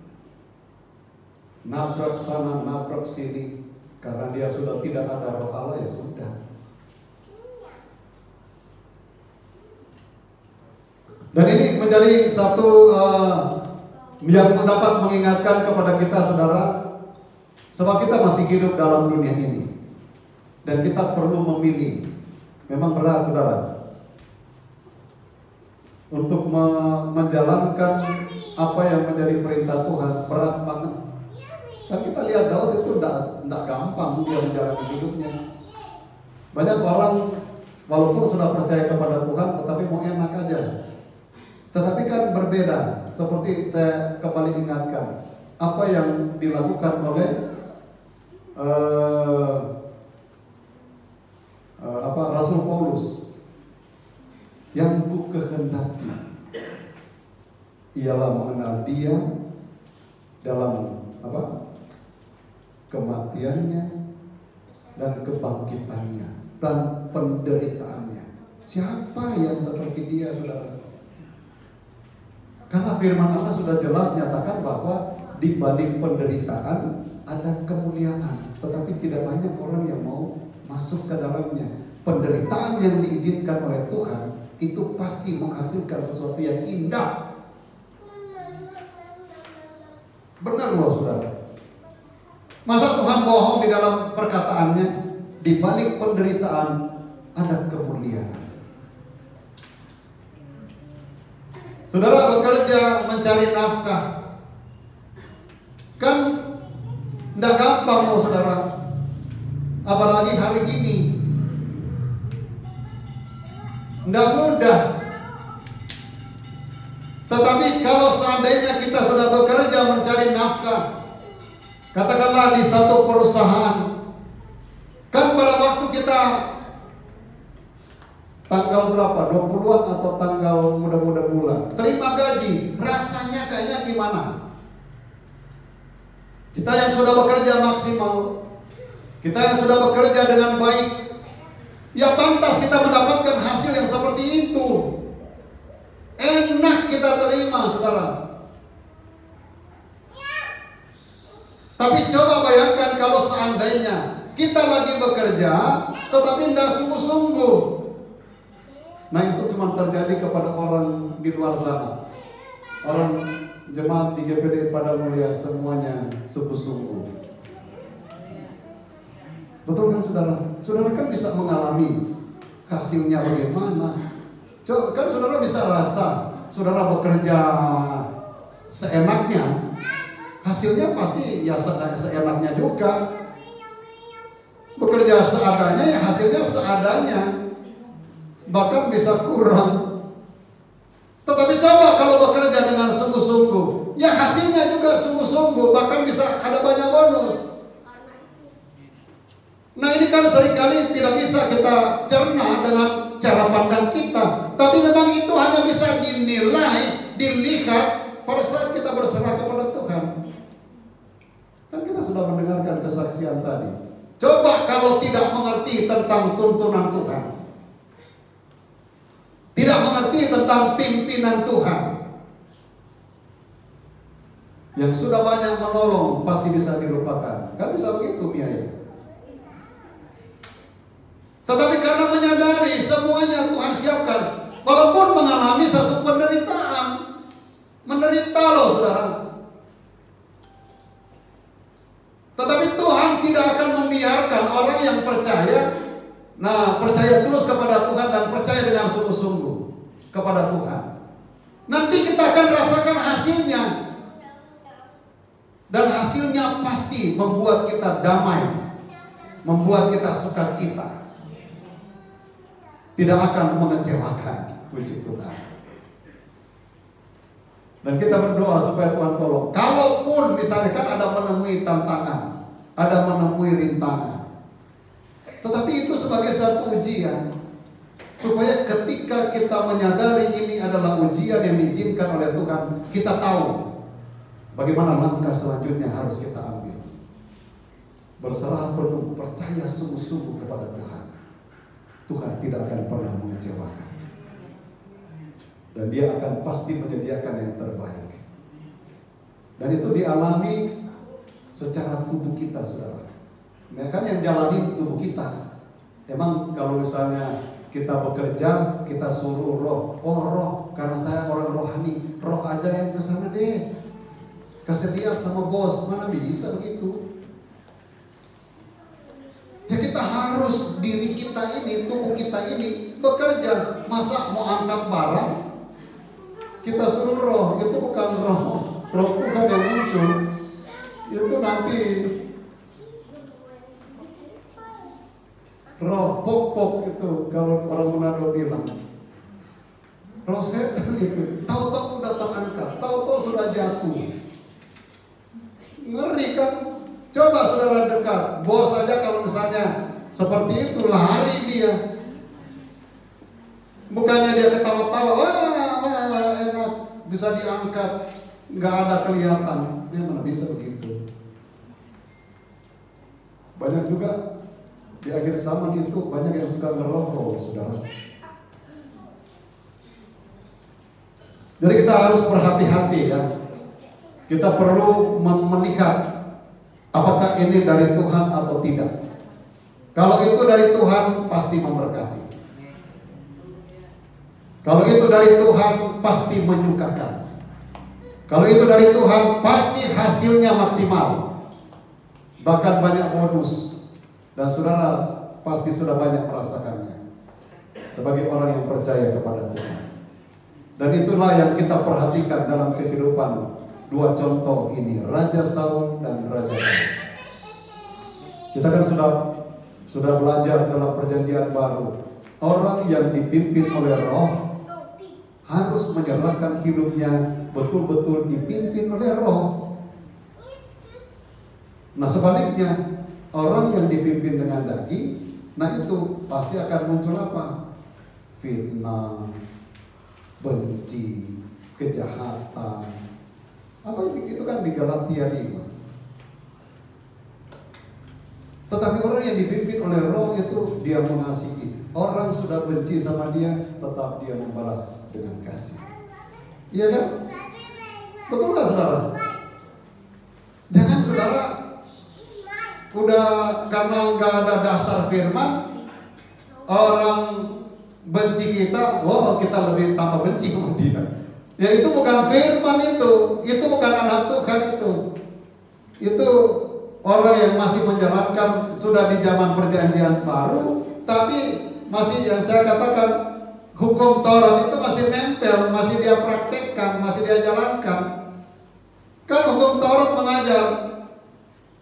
[SPEAKER 3] nabrak sana nabrak sini, karena dia sudah tidak ada Roh Allah, ya sudah. Dan ini menjadi satu yang dapat mengingatkan kepada kita, saudara, sebab kita masih hidup dalam dunia ini, dan kita perlu memilih. Memang berat, saudara, untuk menjalankan apa yang menjadi perintah Tuhan, berat banget. Dan kita lihat Daud itu tidak gampang dia menjalani hidupnya. Banyak orang walaupun sudah percaya kepada Tuhan, tetapi mau enak aja. Tetapi kan berbeda, seperti saya kembali ingatkan, apa yang dilakukan oleh Rasul Paulus. Yang ku kehendaki ialah mengenal Dia dalam kematiannya dan kebangkitannya dan penderitaannya. Siapa yang seperti Dia, saudara? Karena firman Allah sudah jelas nyatakan bahwa di balik penderitaan ada kemuliaan, tetapi tidak banyak orang yang mau masuk ke dalamnya. Penderitaan yang diizinkan oleh Tuhan itu pasti menghasilkan sesuatu yang indah. Benar loh saudara. Masa Tuhan bohong di dalam perkataannya? Di balik penderitaan ada kemuliaan. Saudara bekerja mencari nafkah, kan tidak gampang loh saudara. Apalagi hari gini, tidak mudah. Tetapi kalau seandainya kita sudah bekerja mencari nafkah, katakanlah di satu perusahaan, kan pada waktu kita tanggal berapa, 20-an atau tanggal muda-muda bulan, terima gaji, rasanya kayaknya gimana? Kita yang sudah bekerja maksimal, kita yang sudah bekerja dengan baik, ya pantas kita mendapatkan hasil yang seperti itu. Enak kita terima saudara. Tapi coba bayangkan kalau seandainya kita lagi bekerja tetapi tidak sungguh-sungguh. Nah itu cuma terjadi kepada orang di luar sana. Orang jemaat di GPD pada mulia semuanya sungguh-sungguh. Betul kan saudara? Saudara kan bisa mengalami hasilnya bagaimana. Coba kan saudara bisa rasa, saudara bekerja seenaknya, hasilnya pasti ya seenaknya juga. Bekerja seadanya ya hasilnya seadanya, bahkan bisa kurang. Tetapi coba kalau bekerja dengan sungguh-sungguh, ya hasilnya juga sungguh-sungguh, bahkan bisa ada banyak bonus. Nah ini kan seringkali tidak bisa kita cerna dengan cara pandang kita. Tapi memang itu hanya bisa dinilai, dilihat pada saat kita berserah kepada Tuhan. Dan kita sudah mendengarkan kesaksian tadi. Coba kalau tidak mengerti tentang tuntunan Tuhan, tidak mengerti tentang pimpinan Tuhan, yang sudah banyak menolong pasti bisa dilupakan. Kan bisa begitu Mia. Tetapi karena menyadari semuanya Tuhan siapkan, walaupun mengalami satu penderitaan, menderita loh saudara. Tetapi Tuhan tidak akan membiarkan orang yang percaya, percaya terus kepada Tuhan dan percaya dengan sungguh-sungguh kepada Tuhan. Nanti kita akan rasakan hasilnya, dan hasilnya pasti membuat kita damai, membuat kita sukacita. Tidak akan mengecewakan, puji Tuhan. Dan kita berdoa supaya Tuhan tolong. Kalaupun misalnya kan ada menemui tantangan, ada menemui rintangan, tetapi itu sebagai satu ujian, supaya ketika kita menyadari ini adalah ujian yang diizinkan oleh Tuhan, kita tahu bagaimana langkah selanjutnya harus kita ambil. Berserah penuh, percaya sungguh-sungguh kepada Tuhan. Tuhan tidak akan pernah mengecewakan, dan Dia akan pasti menyediakan yang terbaik. Dan itu dialami secara tubuh kita, saudara. Nah, kan yang jalani tubuh kita. Emang kalau misalnya kita bekerja, kita suruh roh, roh, karena saya orang rohani, roh aja yang kesana deh, kasih lihat sama bos, mana bisa begitu? Ya kita harus diri kita ini, tubuh kita ini bekerja. Masa mau angkat barang kita suruh roh, itu bukan roh Tuhan yang muncul. Itu nanti roh pok-pok itu, kalau orang Manado bilang roh setan itu. Tahu-tahu udah terangkat, tahu-tahu sudah jatuh. Ngeri kan? Coba saudara dekat, bos saja kalau misalnya seperti itu lari dia. Bukannya dia ketawa-tawa, wah enak bisa diangkat, nggak ada kelihatan. Dia mana bisa begitu. Banyak juga di akhir zaman itu banyak yang suka ngerokok, saudara. Jadi kita harus berhati-hati ya. Kita perlu melihat apakah ini dari Tuhan atau tidak. Kalau itu dari Tuhan, pasti memberkati. Kalau itu dari Tuhan, pasti menyukakan. Kalau itu dari Tuhan, pasti hasilnya maksimal. Bahkan banyak bonus. Dan saudara pasti sudah banyak merasakannya sebagai orang yang percaya kepada Tuhan. Dan itulah yang kita perhatikan dalam kehidupan dua contoh ini, Raja Saul dan Raja Daud. Kita kan sudah belajar dalam perjanjian baru, orang yang dipimpin oleh Roh harus menyerahkan hidupnya betul-betul dipimpin oleh Roh. Nah sebaliknya, orang yang dipimpin dengan daging, nah itu pasti akan muncul apa? Fitnah, benci, kejahatan. Apa itu kan di Galatia 5. Tetapi orang yang dipimpin oleh Roh itu dia mengasihi. Orang sudah benci sama dia, tetap dia membalas dengan kasih. Iya kan? Betul nggak saudara? Jangan saudara udah karena nggak ada dasar firman, orang benci kita, oh kita lebih tambah benci sama dia. Ya itu bukan firman itu bukan anak Tuhan itu orang yang masih menjalankan sudah di zaman perjanjian baru, tapi masih yang saya katakan hukum Taurat itu masih nempel, masih dia praktekkan, masih dia jalankan. Kan hukum Taurat mengajar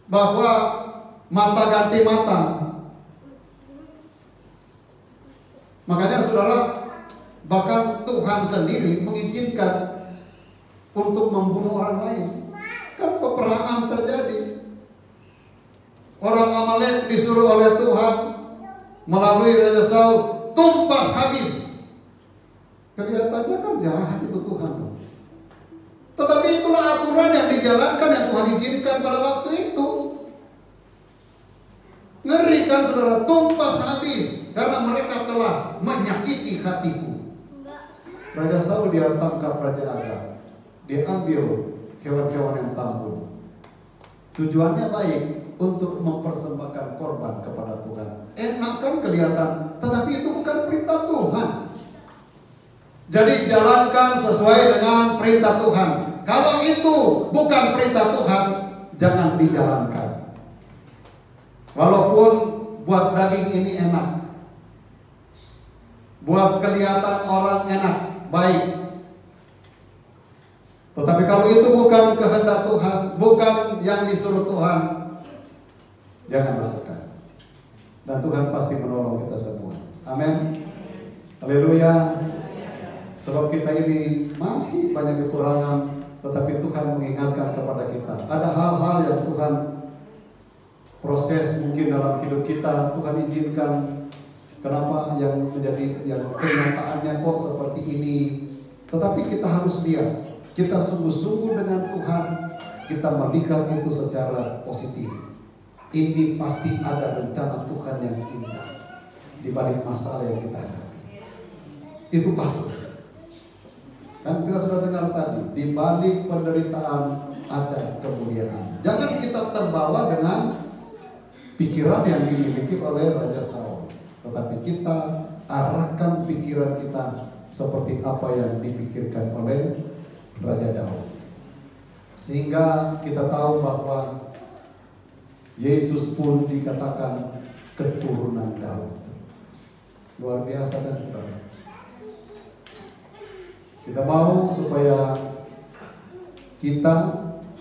[SPEAKER 3] bahwa mata ganti mata. Makanya saudara, bahkan Tuhan sendiri mengizinkan untuk membunuh orang lain. Kan peperangan terjadi. Orang Amalek disuruh oleh Tuhan melalui Raja Saul tumpas habis. Kelihatannya kan jahat itu Tuhan. Tetapi itulah aturan yang dijalankan, yang Tuhan izinkan pada waktu itu. Ngeri kan saudara, tumpas habis karena mereka telah menyakiti hatiku. Raja Saul dia tangkap Raja Agag, dia ambil hewan-hewan yang tambun. Tujuannya baik, untuk mempersembahkan korban kepada Tuhan. Enak kan kelihatan, tetapi itu bukan perintah Tuhan. Jadi jalankan sesuai dengan perintah Tuhan. Kalau itu bukan perintah Tuhan, jangan dijalankan. Walaupun buat daging ini enak, buat kelihatan orang enak, baik. Tetapi kalau itu bukan kehendak Tuhan, bukan yang disuruh Tuhan, jangan lakukan. Dan Tuhan pasti menolong kita semua. Amin. Haleluya. Sebab kita ini masih banyak kekurangan, tetapi Tuhan mengingatkan kepada kita. Ada hal-hal yang Tuhan proses mungkin dalam hidup kita, Tuhan izinkan. Kenapa yang menjadi yang kenyataannya kok seperti ini? Tetapi kita harus lihat, kita sungguh-sungguh dengan Tuhan, kita melihat itu secara positif. Ini pasti ada rencana Tuhan yang indah di balik masalah yang kita hadapi. Itu pasti. Kan kita sudah dengar tadi, di balik penderitaan ada kemuliaan. Jangan kita terbawa dengan pikiran yang dimiliki oleh Raja Saul, tetapi kita arahkan pikiran kita seperti apa yang dipikirkan oleh Raja Daud. Sehingga kita tahu bahwa Yesus pun dikatakan keturunan Daud. Luar biasa kan saudara? Kita mau supaya kita,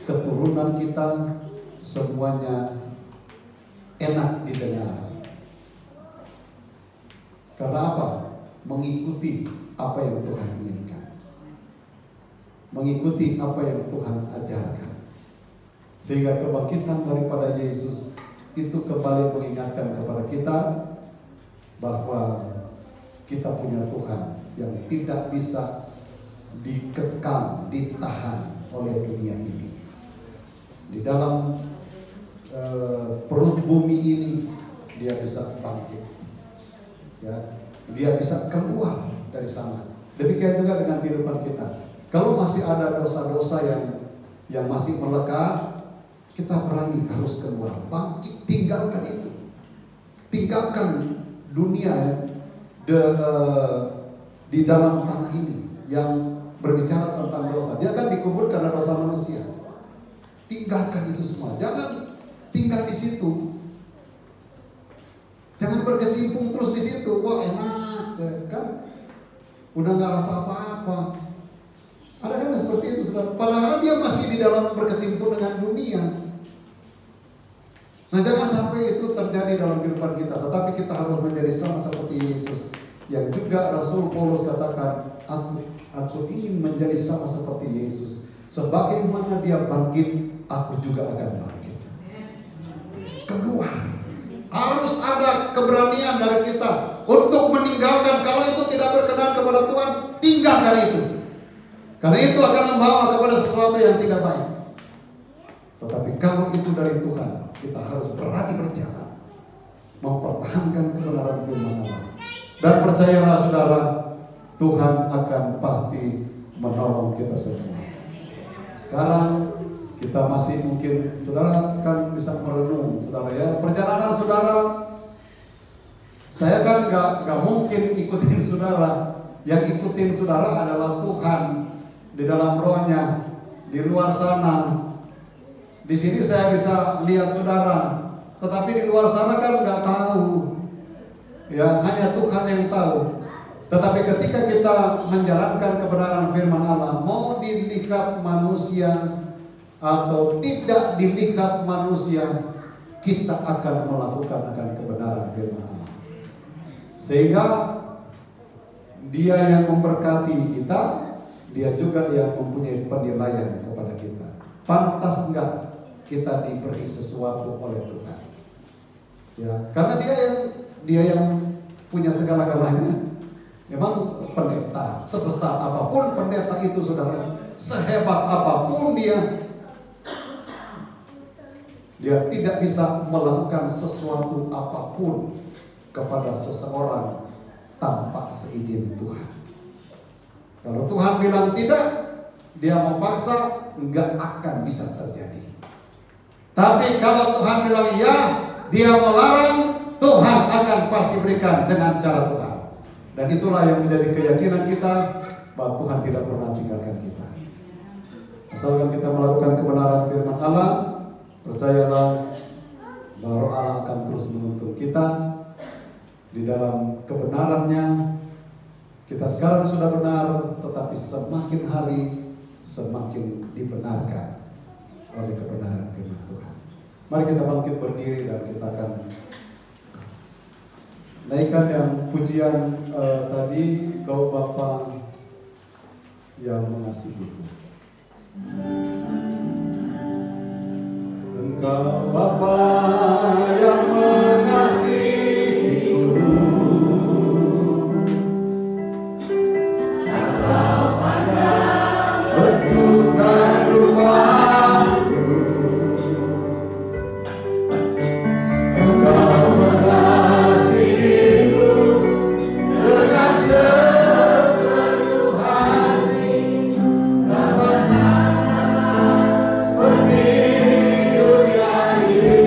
[SPEAKER 3] keturunan kita semuanya enak didengar. Karena apa? Mengikuti apa yang Tuhan inginkan, mengikuti apa yang Tuhan ajarkan. Sehingga kebangkitan daripada Yesus itu kembali mengingatkan kepada kita bahwa kita punya Tuhan yang tidak bisa dikekang, ditahan oleh dunia ini. Di dalam perut bumi ini dia bisa bangkit, ya, dia bisa keluar dari sana. Demikian juga dengan kehidupan kita. Kalau masih ada dosa-dosa yang masih melekat, kita berani harus keluar, bangkit, tinggalkan itu. Tinggalkan dunia di dalam tanah ini yang berbicara tentang dosa. Dia kan dikubur karena dosa manusia. Tinggalkan itu semua. Jangan tinggal di situ. Jangan berkecimpung terus di situ. Wah, enak kan? Udah nggak rasa apa-apa. Ada kan seperti itu, saudara. Padahal dia masih di dalam berkecimpung dengan dunia. Nah, jangan sampai itu terjadi dalam kehidupan kita. Tetapi kita harus menjadi sama seperti Yesus. Yang juga Rasul Paulus katakan, aku ingin menjadi sama seperti Yesus. Sebagaimana dia bangkit, aku juga akan bangkit. Keluar. Harus ada keberanian dari kita untuk meninggalkan. Kalau itu tidak berkenan kepada Tuhan, tinggalkan itu. Karena itu akan membawa kepada sesuatu yang tidak baik. Tetapi kalau itu dari Tuhan, kita harus berani berjalan, mempertahankan kebenaran firman Allah. Dan percayalah saudara, Tuhan akan pasti menolong kita semua. Sekarang kita masih mungkin, saudara kan bisa merenung, saudara ya. Perjalanan saudara, saya kan gak mungkin ikutin saudara. Yang ikutin saudara adalah Tuhan di dalam rohnya. Di luar sana, di sini saya bisa lihat saudara, tetapi di luar sana kan nggak tahu. Ya, hanya Tuhan yang tahu. Tetapi ketika kita menjalankan kebenaran firman Allah, mau dilihat manusia atau tidak dilihat manusia, kita akan melakukan kebenaran firman Allah. Sehingga Dia yang memberkati kita, Dia juga yang mempunyai penilaian kepada kita. Pantas enggak kita diberi sesuatu oleh Tuhan? Ya, karena Dia yang punya segala-galanya. Memang pendeta, sebesar apapun pendeta itu saudara, sehebat apapun dia tidak bisa melakukan sesuatu apapun kepada seseorang tanpa seizin Tuhan. Kalau Tuhan bilang tidak, dia mau paksa, enggak akan bisa terjadi. Tapi kalau Tuhan bilang ya, dia melarang, Tuhan akan pasti berikan dengan cara Tuhan. Dan itulah yang menjadi keyakinan kita, bahwa Tuhan tidak pernah tinggalkan kita. Asalkan kita melakukan kebenaran firman Allah, percayalah bahwa Allah akan terus menuntun kita di dalam kebenarannya. Kita sekarang sudah benar, tetapi semakin hari semakin dibenarkan oleh kebenaran firman Tuhan. Mari kita bangkit berdiri dan kita akan naikkan yang pujian tadi, Kau Bapa yang mengasihiku. Engkau Bapa yang mengasihiku, Engkau pandang bentuk dan rupamu, Engkau mengasihiku dengan sepenuh hati, tak pernah sama seperti dunia ini.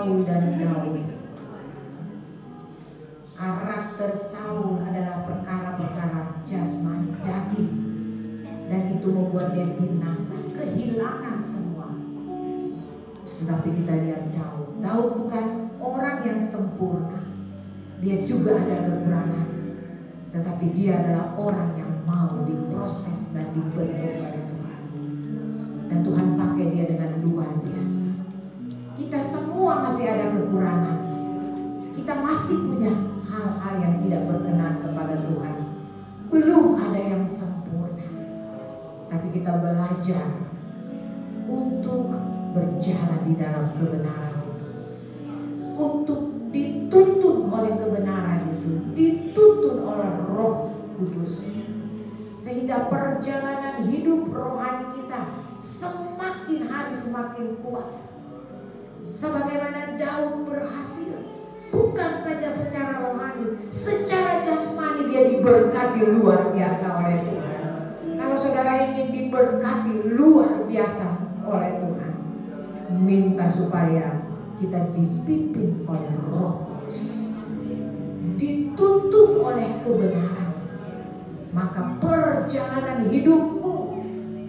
[SPEAKER 4] Saul dan Daud. Karakter Saul adalah perkara-perkara jasmani, daging, dan itu membuat dia binasa, kehilangan semua. Tetapi kita lihat Daud. Daud bukan orang yang sempurna, dia juga ada kekurangan, tetapi dia adalah orang yang mau diproses dan dibentuk oleh Tuhan, dan Tuhan pakai dia dengan luar biasa. Kita semua masih ada kekurangan, kita masih punya hal-hal yang tidak berkenan kepada Tuhan. Belum ada yang sempurna, tapi kita belajar untuk berjalan di dalam kebenaran itu, untuk dituntun oleh kebenaran itu, dituntun oleh Roh Kudus, sehingga perjalanan hidup rohani kita semakin hari semakin kuat. Sebagaimana Daud berhasil, bukan saja secara rohani, secara jasmani dia diberkati luar biasa oleh Tuhan. Kalau saudara ingin diberkati luar biasa oleh Tuhan, minta supaya kita dipimpin oleh Roh Kudus, dituntun oleh kebenaran, maka perjalanan hidupmu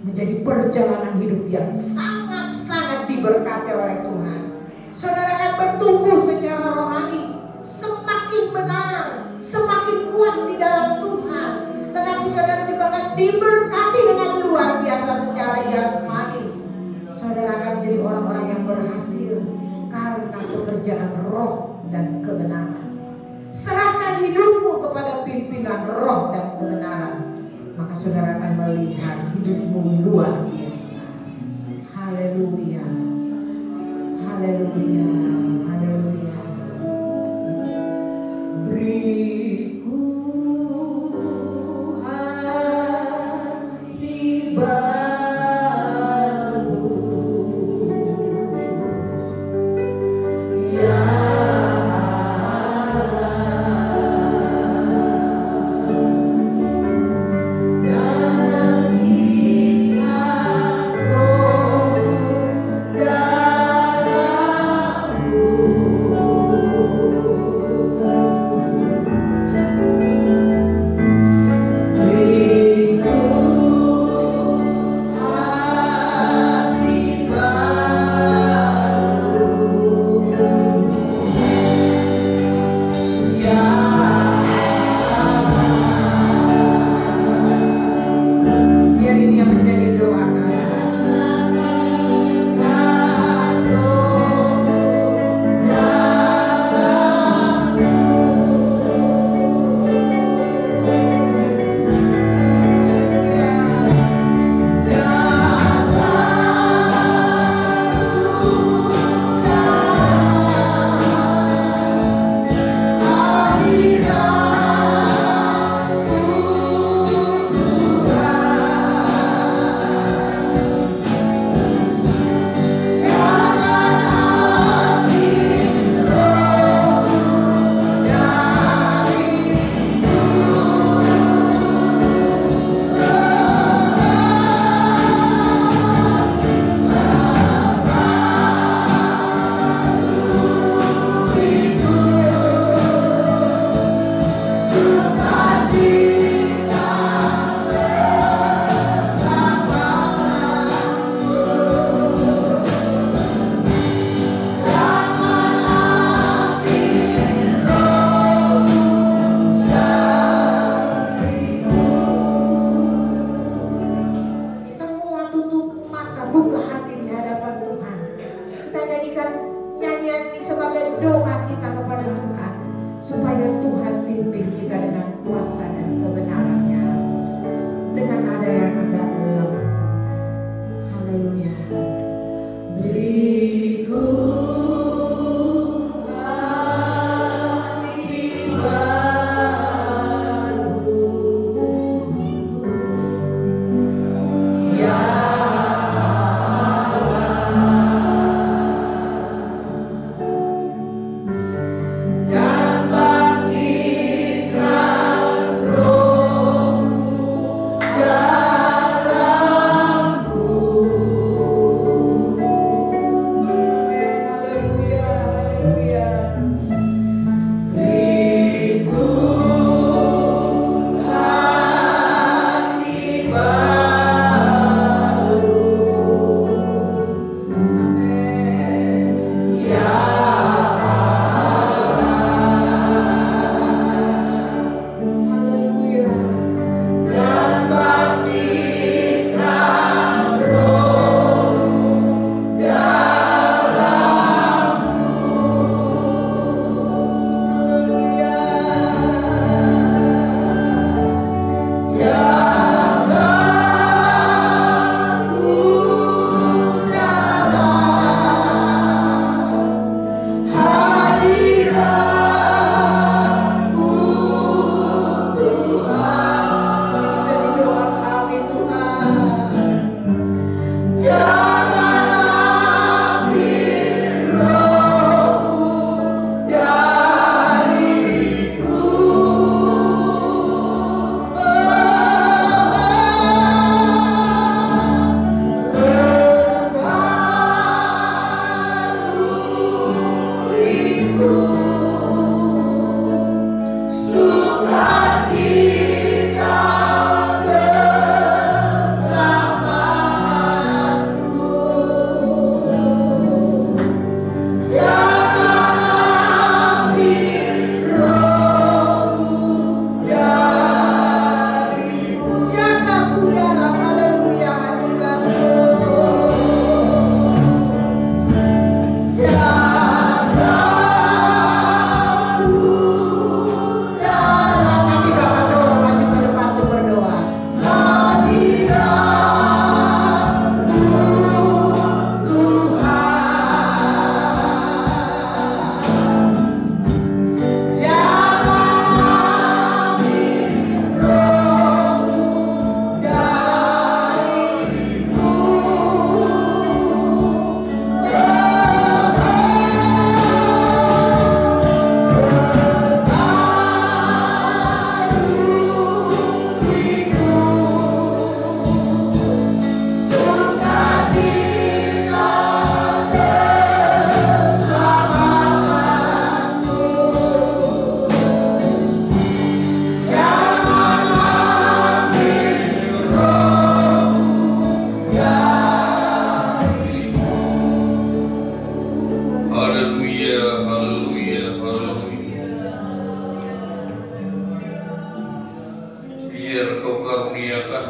[SPEAKER 4] menjadi perjalanan hidup yang sangat-sangat diberkati oleh Tuhan. Saudara akan bertumbuh secara rohani, semakin benar, semakin kuat di dalam Tuhan. Tetapi saudara juga akan diberkati dengan luar biasa secara jasmani. Saudara akan menjadi orang-orang yang berhasil karena pekerjaan roh dan kebenaran. Serahkan hidupmu kepada pimpinan roh dan kebenaran, maka saudara akan melihat hidupmu luar biasa. Haleluya, haleluya, haleluya. Beriku hati baru, ya
[SPEAKER 5] Dan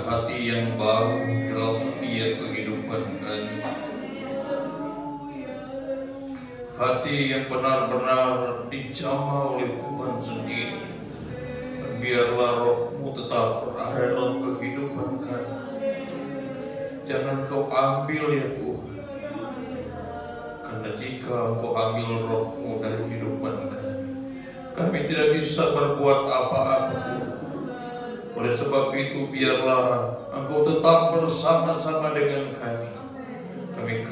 [SPEAKER 5] hati yang baru dalam setiap kehidupan kami. Hati yang benar-benar dijamah oleh Tuhan sendiri. Biarlah roh-Mu tetap berada dalam kehidupan kami. Jangan Kau ambil ya Tuhan. Karena jika Engkau ambil roh-Mu dari kehidupan kami tidak bisa berbuat apa-apa Tuhan. Oleh sebab itu biarlah Engkau tetap bersama-sama dengan kami.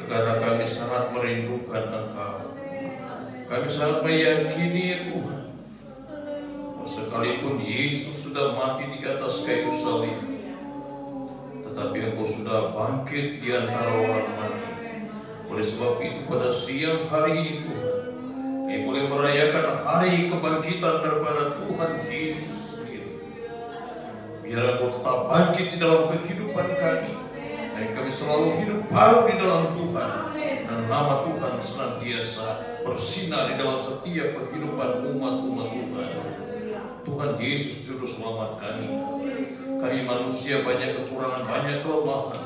[SPEAKER 5] Karena kami sangat merindukan Engkau. Kami sangat meyakini ya Tuhan, sekalipun Yesus sudah mati di atas kayu salib, tetapi Engkau sudah bangkit di antara orang mati. Oleh sebab itu pada siang hari ini Tuhan, kami boleh merayakan hari kebangkitan daripada Tuhan Yesus sendiri. Biar Engkau tetap bangkit di dalam kehidupan kami, dan kami selalu hidup baru di dalam Tuhan, dan nama Tuhan senantiasa bersinar di dalam setiap kehidupan umat-umat Tuhan. Tuhan Yesus Juru Selamat kami. Kami manusia banyak kekurangan, banyak kelemahan,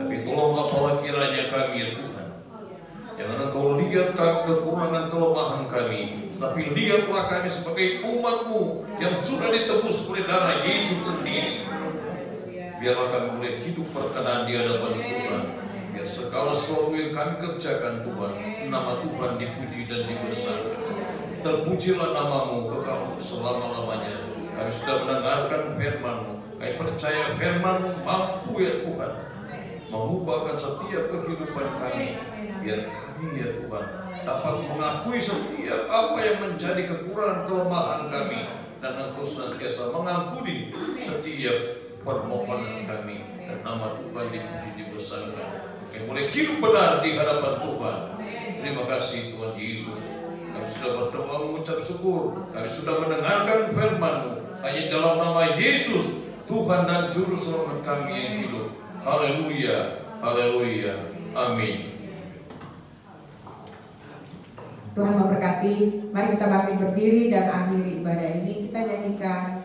[SPEAKER 5] tapi tolong apalah kiranya kami ya Tuhan. Jangan Engkau lihat kekurangan kelemahan kami, tetapi lihatlah kami sebagai umat-Mu yang sudah ditebus oleh darah Yesus sendiri. Biarlah kami boleh hidup berkenan di hadapan Tuhan. Biar segala sesuatu yang kami kerjakan Tuhan, nama Tuhan dipuji dan dibesarkan. Terpujilah nama-Mu kekal untuk selama-lamanya. Kami sudah mendengarkan firman-Mu. Kami percaya firman-Mu mampu ya Tuhan mengubahkan setiap kehidupan kami. Biar kami ya Tuhan dapat mengakui setiap apa yang menjadi kekurangan kelemahan kami, dan Engkau senantiasa mengampuni setiap permohonan kami, dan nama Tuhan dipuji dibesarkan. Kami boleh hidup benar di hadapan Tuhan. Terima kasih Tuhan Yesus. Kami sudah berdoa mengucap syukur. Kami sudah mendengarkan firman-Mu. Hanya dalam nama Yesus, Tuhan dan Juru Selamat kami yang hidup. Haleluya, haleluya, amin.
[SPEAKER 4] Tuhan memberkati. Mari kita bangkit berdiri dan akhiri ibadah ini. Kita nyanyikan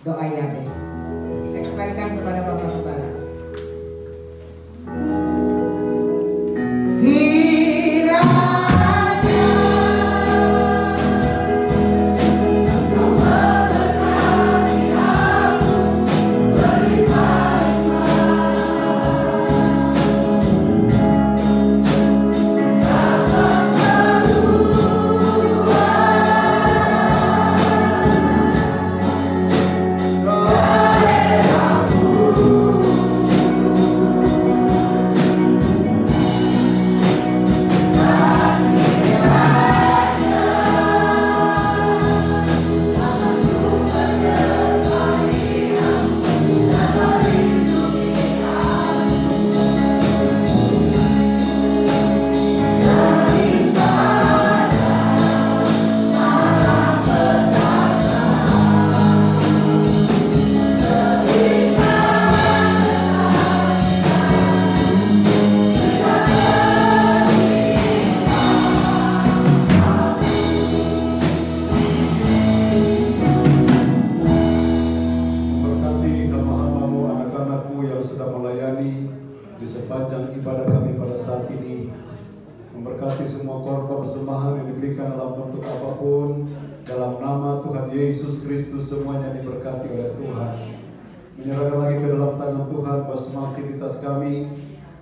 [SPEAKER 4] doa Yabes. Saya kembalikan kepada Bapak Gembala.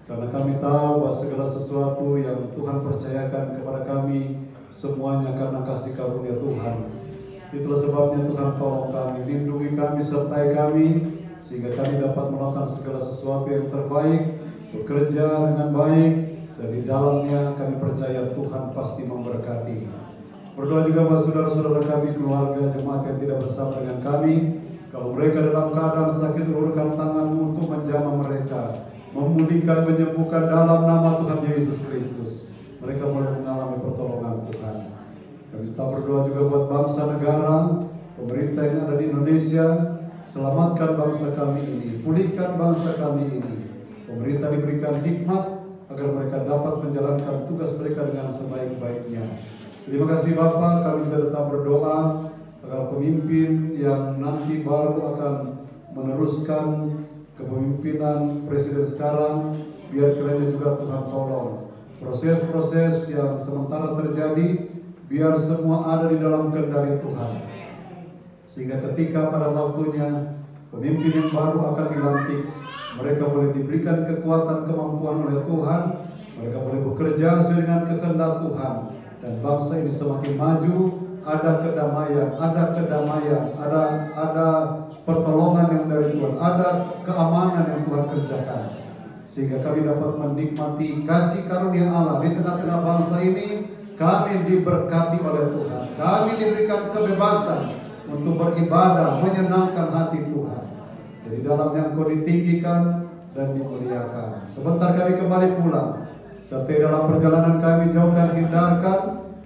[SPEAKER 3] Karena kami tahu bahwa segala sesuatu yang Tuhan percayakan kepada kami semuanya karena kasih karunia Tuhan. Itulah sebabnya Tuhan tolong kami, lindungi kami, sertai kami, sehingga kami dapat melakukan segala sesuatu yang terbaik, bekerja dengan baik, dan di dalamnya kami percaya Tuhan pasti memberkati. Berdoa juga buat saudara-saudara kami, keluarga, jemaat yang tidak bersama dengan kami. Kalau mereka dalam keadaan sakit, ulurkan tangan-Mu untuk menjamah mereka, memulihkan, menyembuhkan dalam nama Tuhan Yesus Kristus. Mereka boleh mengalami pertolongan Tuhan. Kami kita berdoa juga buat bangsa negara, pemerintah yang ada di Indonesia. Selamatkan bangsa kami ini, pulihkan bangsa kami ini. Pemerintah diberikan hikmat agar mereka dapat menjalankan tugas mereka dengan sebaik-baiknya. Terima kasih Bapak. Kami juga tetap berdoa agar pemimpin yang nanti baru akan meneruskan kepemimpinan Presiden sekarang. Biar kiranya juga Tuhan tolong proses-proses yang sementara terjadi, biar semua ada di dalam kendali Tuhan, sehingga ketika pada waktunya pemimpin yang baru akan dilantik, mereka boleh diberikan kekuatan kemampuan oleh Tuhan, mereka boleh bekerja sesuai dengan kehendak Tuhan, dan bangsa ini semakin maju, ada kedamaian, ada pertolongan yang dari Tuhan, ada keamanan yang Tuhan kerjakan, sehingga kami dapat menikmati kasih karunia Allah di tengah-tengah bangsa ini. Kami diberkati oleh Tuhan, kami diberikan kebebasan untuk beribadah, menyenangkan hati Tuhan. Jadi dalamnya Engkau ditinggikan dan dimuliakan. Sebentar kami kembali pulang, serta dalam perjalanan kami jauhkan, hindarkan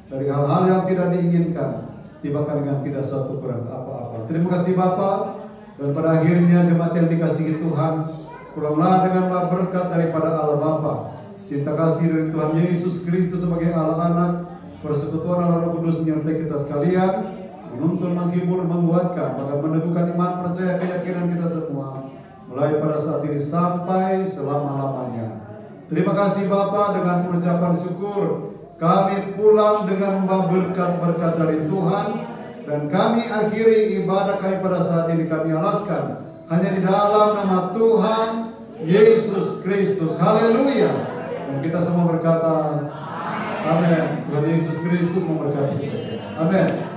[SPEAKER 3] dari hal-hal yang tidak diinginkan, tibakan dengan tidak satu kurang apa-apa. Terima kasih Bapa, dan pada akhirnya jemaat yang dikasihi Tuhan, pulanglah dengan berkat daripada Allah Bapa, cinta kasih dari Tuhan Yesus Kristus sebagai Allah Anak, persekutuan Allah Roh Kudus menyertai kita sekalian, menuntun, menghibur, menguatkan, pada meneguhkan iman, percaya, keyakinan kita semua, mulai pada saat ini sampai selama-lamanya. Terima kasih Bapa, dengan pengucapan syukur kami pulang dengan membawa berkat-berkat dari Tuhan, dan kami akhiri ibadah kami pada saat ini kami alaskan hanya di dalam nama Tuhan Yesus Kristus. Haleluya. Dan kita semua berkata amin. Tuhan Yesus Kristus memberkati kita. Amin.